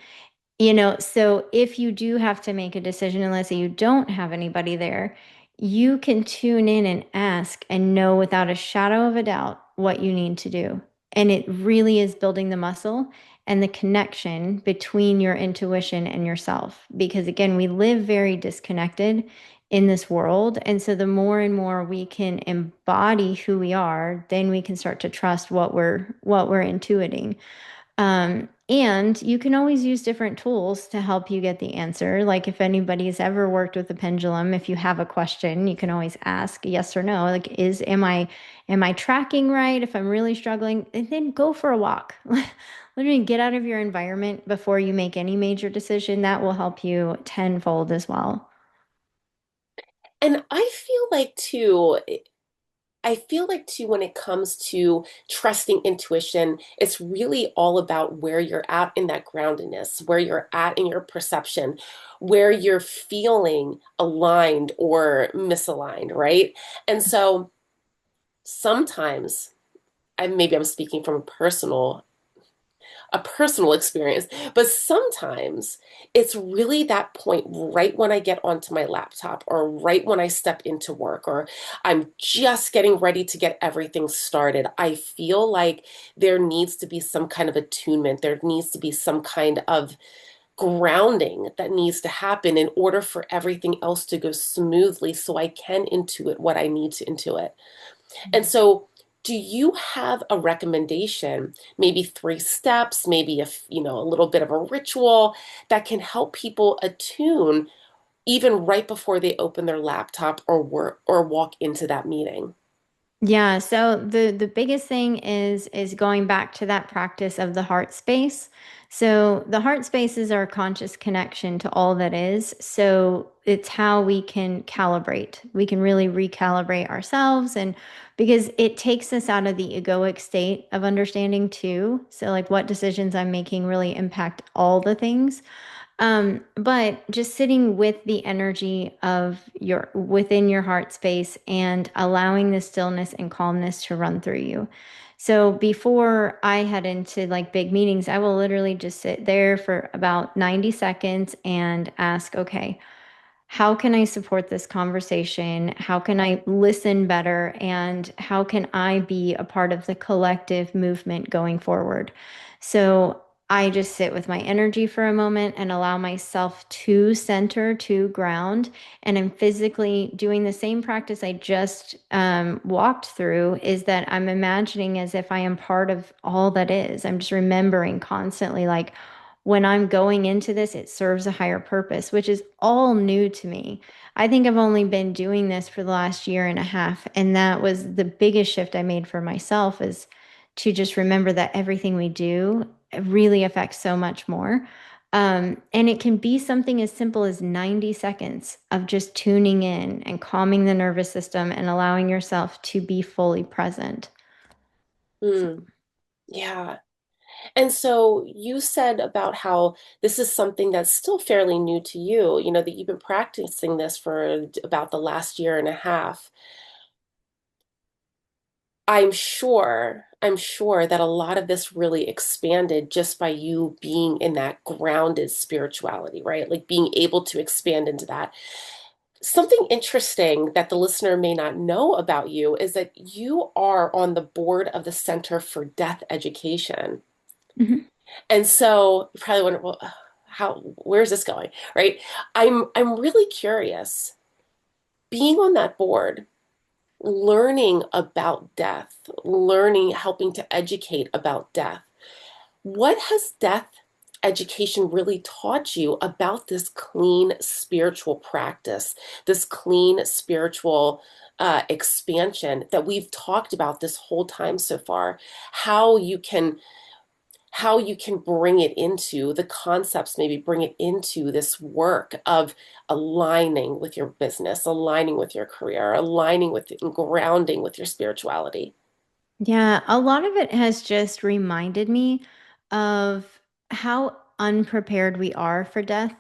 So if you do have to make a decision, and let's say you don't have anybody there, you can tune in and ask and know without a shadow of a doubt what you need to do. And it really is building the muscle and the connection between your intuition and yourself. Because again, we live very disconnected in this world. And so the more and more we can embody who we are, then we can start to trust what we're intuiting. And you can always use different tools to help you get the answer. Like if anybody's ever worked with a pendulum, if you have a question, you can always ask yes or no. Like, am I tracking right? If I'm really struggling, and then go for a walk. Literally get out of your environment before you make any major decision. That will help you tenfold as well. And I feel like too, when it comes to trusting intuition, it's really all about where you're at in that groundedness, where you're at in your perception, where you're feeling aligned or misaligned, right? And so sometimes, and maybe I'm speaking from a personal experience, but sometimes it's really that point right when I get onto my laptop or right when I step into work or I'm just getting ready to get everything started. I feel like there needs to be some kind of attunement. There needs to be some kind of grounding that needs to happen in order for everything else to go smoothly so I can intuit what I need to intuit. And so, do you have a recommendation, maybe three steps, maybe a little bit of a ritual that can help people attune even right before they open their laptop or work or walk into that meeting? Yeah, so the biggest thing is going back to that practice of the heart space. So the heart space is our conscious connection to all that is. So it's how we can calibrate. We can really recalibrate ourselves and because it takes us out of the egoic state of understanding too. So like what decisions I'm making really impact all the things. But just sitting with the energy of your within your heart space and allowing the stillness and calmness to run through you. So before I head into like big meetings, I will literally just sit there for about 90 seconds and ask, okay, how can I support this conversation? How can I listen better? And how can I be a part of the collective movement going forward? So I just sit with my energy for a moment and allow myself to center, to ground. And I'm physically doing the same practice I just walked through is that I'm imagining as if I am part of all that is. I'm just remembering constantly, like, when I'm going into this, it serves a higher purpose, which is all new to me. I think I've only been doing this for the last year and a half, and that was the biggest shift I made for myself is to just remember that everything we do really affects so much more. And it can be something as simple as 90 seconds of just tuning in and calming the nervous system and allowing yourself to be fully present. So, Hmm. Yeah. And so you said about how this is something that's still fairly new to you, that you've been practicing this for about the last year and a half. I'm sure that a lot of this really expanded just by you being in that grounded spirituality, right? Like being able to expand into that. Something interesting that the listener may not know about you is that you are on the board of the Center for Death Education. mhm. And so you probably wonder, well, where's this going, right? I'm really curious. Being on that board, learning about death, learning, helping to educate about death. What has death education really taught you about this clean spiritual practice, this clean spiritual expansion that we've talked about this whole time so far? How you can how you can bring it into the concepts, maybe bring it into this work of aligning with your business, aligning with your career, aligning with and grounding with your spirituality. Yeah, a lot of it has just reminded me of how unprepared we are for death,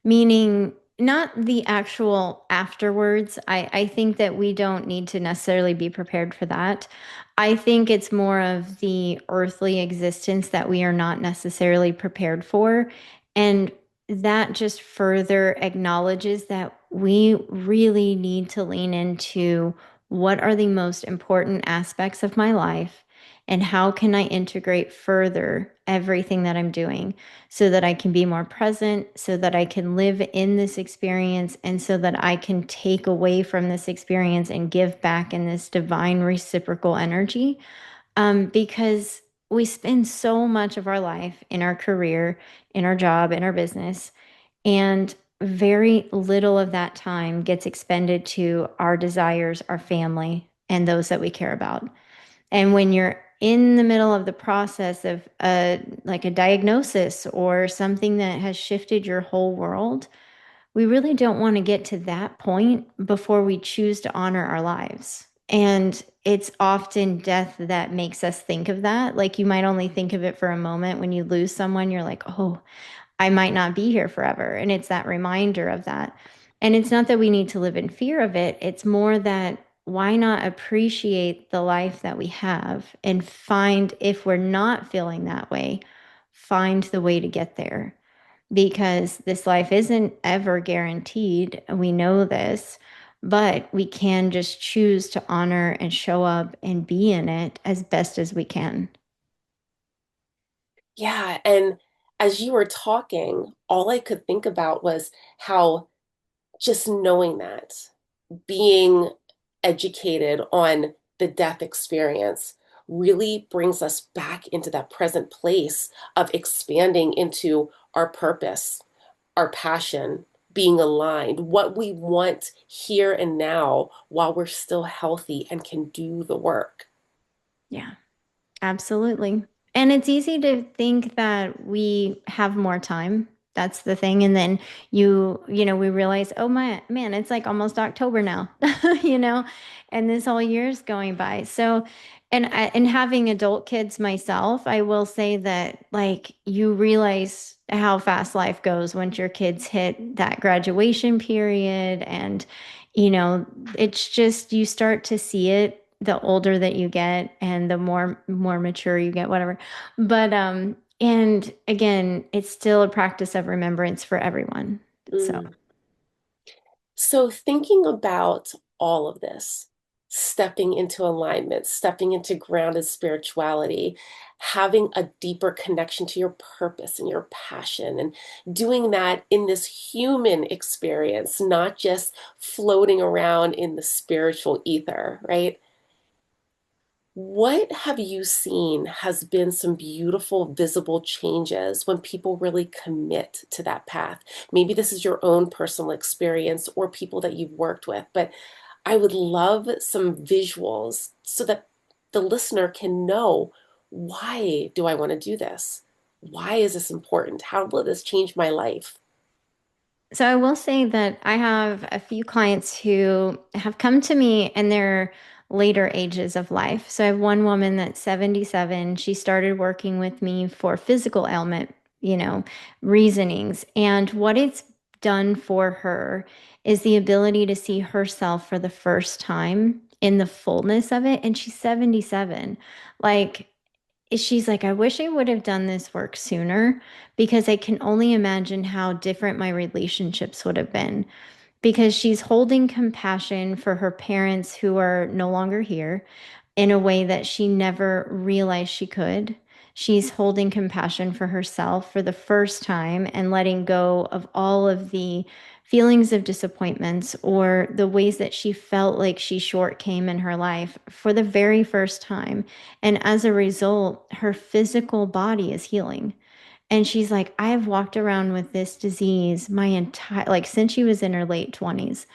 meaning not the actual afterwards. I think that we don't need to necessarily be prepared for that. I think it's more of the earthly existence that we are not necessarily prepared for. And that just further acknowledges that we really need to lean into what are the most important aspects of my life and how can I integrate further everything that I'm doing so that I can be more present, so that I can live in this experience, and so that I can take away from this experience and give back in this divine reciprocal energy. Because we spend so much of our life in our career, in our job, in our business, and very little of that time gets expended to our desires, our family, and those that we care about. And when you're in the middle of the process of like a diagnosis or something that has shifted your whole world, we really don't want to get to that point before we choose to honor our lives. And it's often death that makes us think of that. Like you might only think of it for a moment when you lose someone, you're like, oh, I might not be here forever. And it's that reminder of that. And it's not that we need to live in fear of it, it's more that why not appreciate the life that we have and find, if we're not feeling that way, find the way to get there. Because this life isn't ever guaranteed. We know this, but we can just choose to honor and show up and be in it as best as we can. Yeah, and as you were talking, all I could think about was how just knowing that, being educated on the death experience really brings us back into that present place of expanding into our purpose, our passion, being aligned, what we want here and now while we're still healthy and can do the work. Yeah. Absolutely. And it's easy to think that we have more time. That's the thing. And then we realize, oh my man, it's like almost October now, you know, and this whole year's going by. So, and having adult kids myself, I will say that like you realize how fast life goes once your kids hit that graduation period. And, you know, it's just you start to see it the older that you get and the more mature you get, whatever. But and again, it's still a practice of remembrance for everyone. So Mm. So, thinking about all of this, stepping into alignment, stepping into grounded spirituality, having a deeper connection to your purpose and your passion, and doing that in this human experience, not just floating around in the spiritual ether, right? What have you seen has been some beautiful visible changes when people really commit to that path? Maybe this is your own personal experience or people that you've worked with, but I would love some visuals so that the listener can know, why do I want to do this? Why is this important? How will this change my life? So I will say that I have a few clients who have come to me in their later ages of life. So I have one woman that's 77. She started working with me for physical ailment, reasonings. And what it's done for her is the ability to see herself for the first time in the fullness of it. And she's 77. Like, she's like, I wish I would have done this work sooner because I can only imagine how different my relationships would have been. Because she's holding compassion for her parents who are no longer here. in a way that she never realized she could. She's holding compassion for herself for the first time and letting go of all of the feelings of disappointments or the ways that she felt like she short came in her life for the very first time. And as a result, her physical body is healing. And she's like, I have walked around with this disease my entire, like since she was in her late 20s.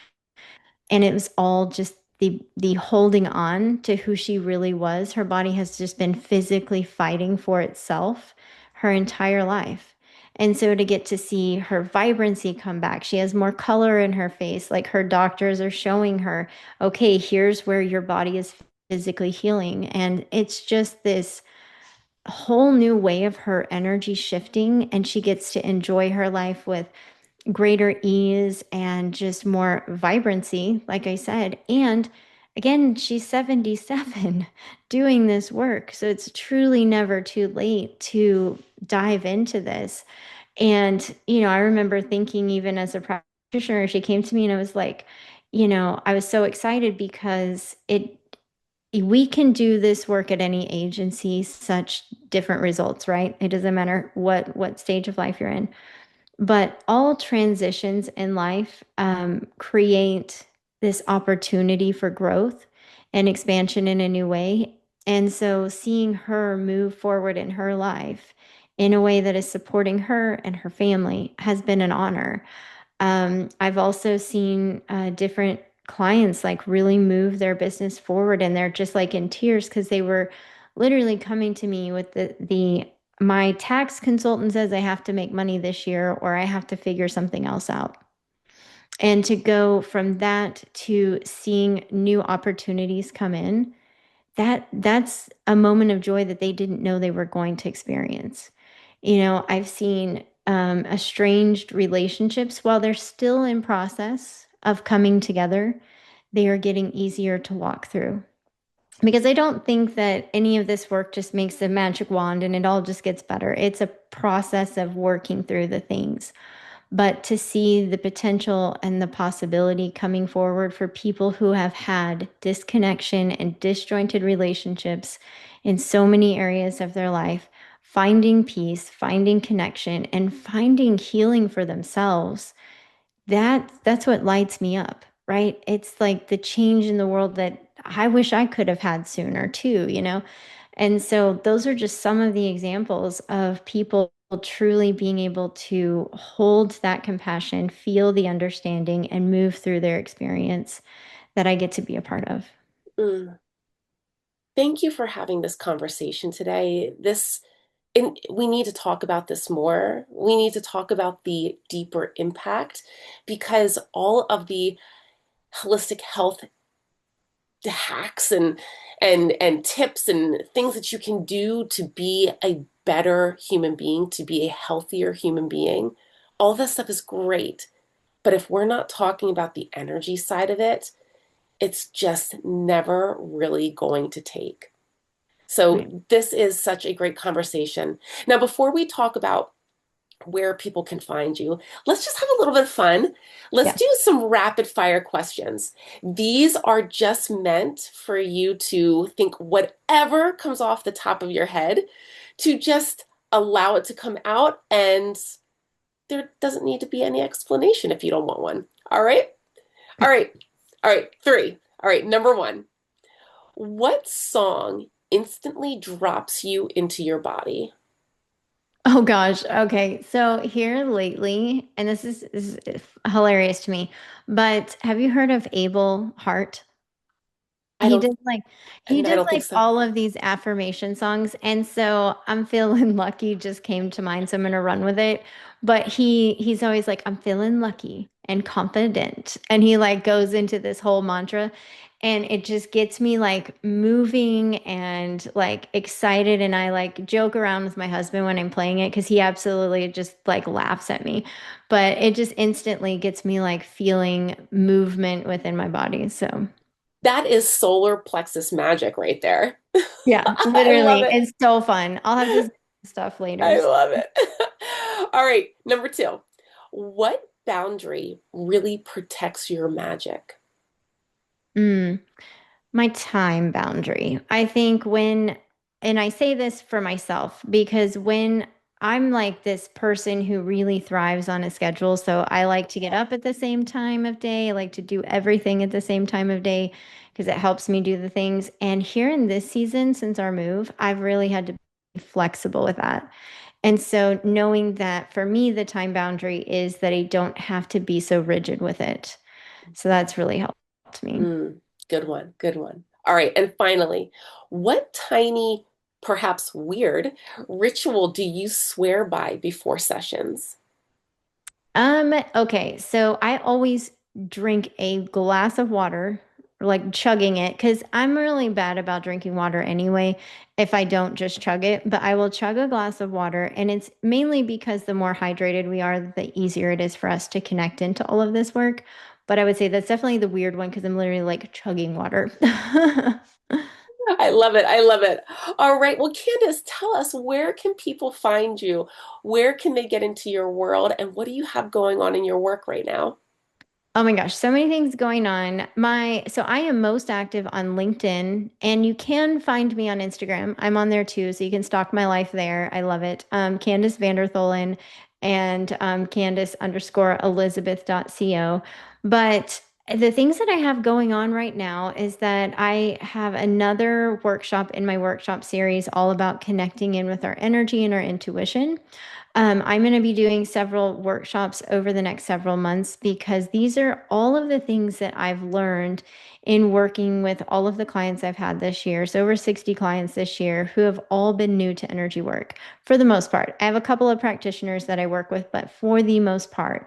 And it was all just the holding on to who she really was. Her body has just been physically fighting for itself her entire life. And so to get to see her vibrancy come back, she has more color in her face. Like her doctors are showing her, okay, here's where your body is physically healing. And it's just this whole new way of her energy shifting. And she gets to enjoy her life with greater ease and just more vibrancy, like I said. And again, she's 77 doing this work. So it's truly never too late to dive into this. And, I remember thinking, even as a practitioner, she came to me and I was like, I was so excited because we can do this work at any age and see such different results, right? It doesn't matter what stage of life you're in. But all transitions in life create this opportunity for growth and expansion in a new way. And so seeing her move forward in her life in a way that is supporting her and her family has been an honor. I've also seen different clients like really move their business forward, and they're just like in tears because they were literally coming to me with the my tax consultant says I have to make money this year or I have to figure something else out. And to go from that to seeing new opportunities come in, that's a moment of joy that they didn't know they were going to experience. I've seen estranged relationships while they're still in process of coming together, they are getting easier to walk through. Because I don't think that any of this work just makes a magic wand and it all just gets better. It's a process of working through the things. But to see the potential and the possibility coming forward for people who have had disconnection and disjointed relationships in so many areas of their life, finding peace, finding connection, and finding healing for themselves, that's what lights me up, right? It's like the change in the world that I wish I could have had sooner too. And so those are just some of the examples of people truly being able to hold that compassion, feel the understanding, and move through their experience that I get to be a part of. Mm. Thank you for having this conversation today. And we need to talk about this more. We need to talk about the deeper impact because all of the holistic health hacks and tips and things that you can do to be a better human being, to be a healthier human being, all this stuff is great. But if we're not talking about the energy side of it, it's just never really going to take. Right. So this is such a great conversation. Now, before we talk about where people can find you, let's just have a little bit of fun. Let's Yeah. do some rapid fire questions. These are just meant for you to think whatever comes off the top of your head, to just allow it to come out, and there doesn't need to be any explanation if you don't want one. All right? All Okay. right. All right. Three. All right. Number one. What song instantly drops you into your body? Oh gosh. Okay. So here lately, and this is hilarious to me, but have you heard of Abel Hart? I He don't did like he I did don't think like so. all of these affirmation songs, and so I'm feeling lucky just came to mind, so I'm gonna run with it. But he's always like, I'm feeling lucky and confident, and he like goes into this whole mantra, and it just gets me like moving and like excited, and I like joke around with my husband when I'm playing it because he absolutely just like laughs at me, but it just instantly gets me like feeling movement within my body. So. That is solar plexus magic right there. Yeah, I love literally. it. It's so fun. I'll have to stuff later. I love it. All right, number two. What boundary really protects your magic? Mm. My time boundary. I think and I say this for myself because when I'm like this person who really thrives on a schedule, so I like to get up at the same time of day, I like to do everything at the same time of day because it helps me do the things. And here in this season, since our move, I've really had to be flexible with that. And so knowing that for me, the time boundary is that I don't have to be so rigid with it. So that's really helped me. Mm, good one. Good one. All right. And finally, what tiny, perhaps weird ritual do you swear by before sessions? Okay, so I always drink a glass of water, like chugging it, because I'm really bad about drinking water anyway, if I don't just chug it, but I will chug a glass of water, and it's mainly because the more hydrated we are, the easier it is for us to connect into all of this work. But I would say that's definitely the weird one because I'm literally like chugging water. I love it. I love it. All right. Well, Candice, tell us, where can people find you? Where can they get into your world? And what do you have going on in your work right now? Oh my gosh, so many things going on. So I am most active on LinkedIn, and you can find me on Instagram. I'm on there too, so you can stalk my life there. I love it. Candice Van Dertholen and Candice underscore Elizabeth.co. But the things that I have going on right now is that I have another workshop in my workshop series all about connecting in with our energy and our intuition. I'm going to be doing several workshops over the next several months because these are all of the things that I've learned in working with all of the clients I've had this year. So, over 60 clients this year who have all been new to energy work for the most part. I have a couple of practitioners that I work with, but for the most part,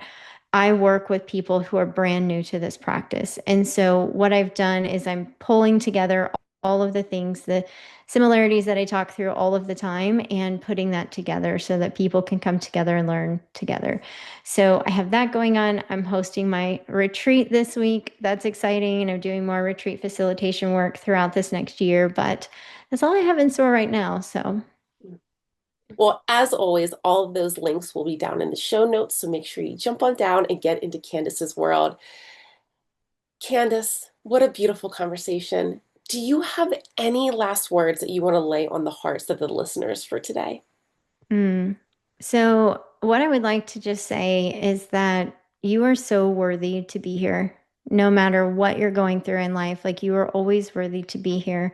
I work with people who are brand new to this practice. And so, what I've done is I'm pulling together all of the things, the similarities that I talk through all of the time, and putting that together so that people can come together and learn together. So, I have that going on. I'm hosting my retreat this week. That's exciting. And I'm doing more retreat facilitation work throughout this next year. But that's all I have in store right now. So, Well, as always, all of those links will be down in the show notes. So make sure you jump on down and get into Candice's world. Candice, what a beautiful conversation. Do you have any last words that you want to lay on the hearts of the listeners for today? mm. So, what I would like to just say is that you are so worthy to be here, no matter what you're going through in life. Like, you are always worthy to be here.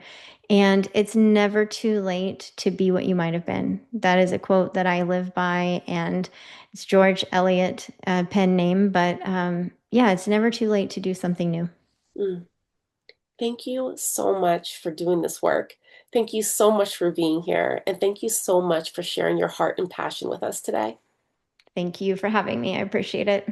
And it's never too late to be what you might have been. That is a quote that I live by, and it's George Eliot, pen name. But yeah, it's never too late to do something new. Mm. Thank you so much for doing this work. Thank you so much for being here. And thank you so much for sharing your heart and passion with us today. Thank you for having me. I appreciate it.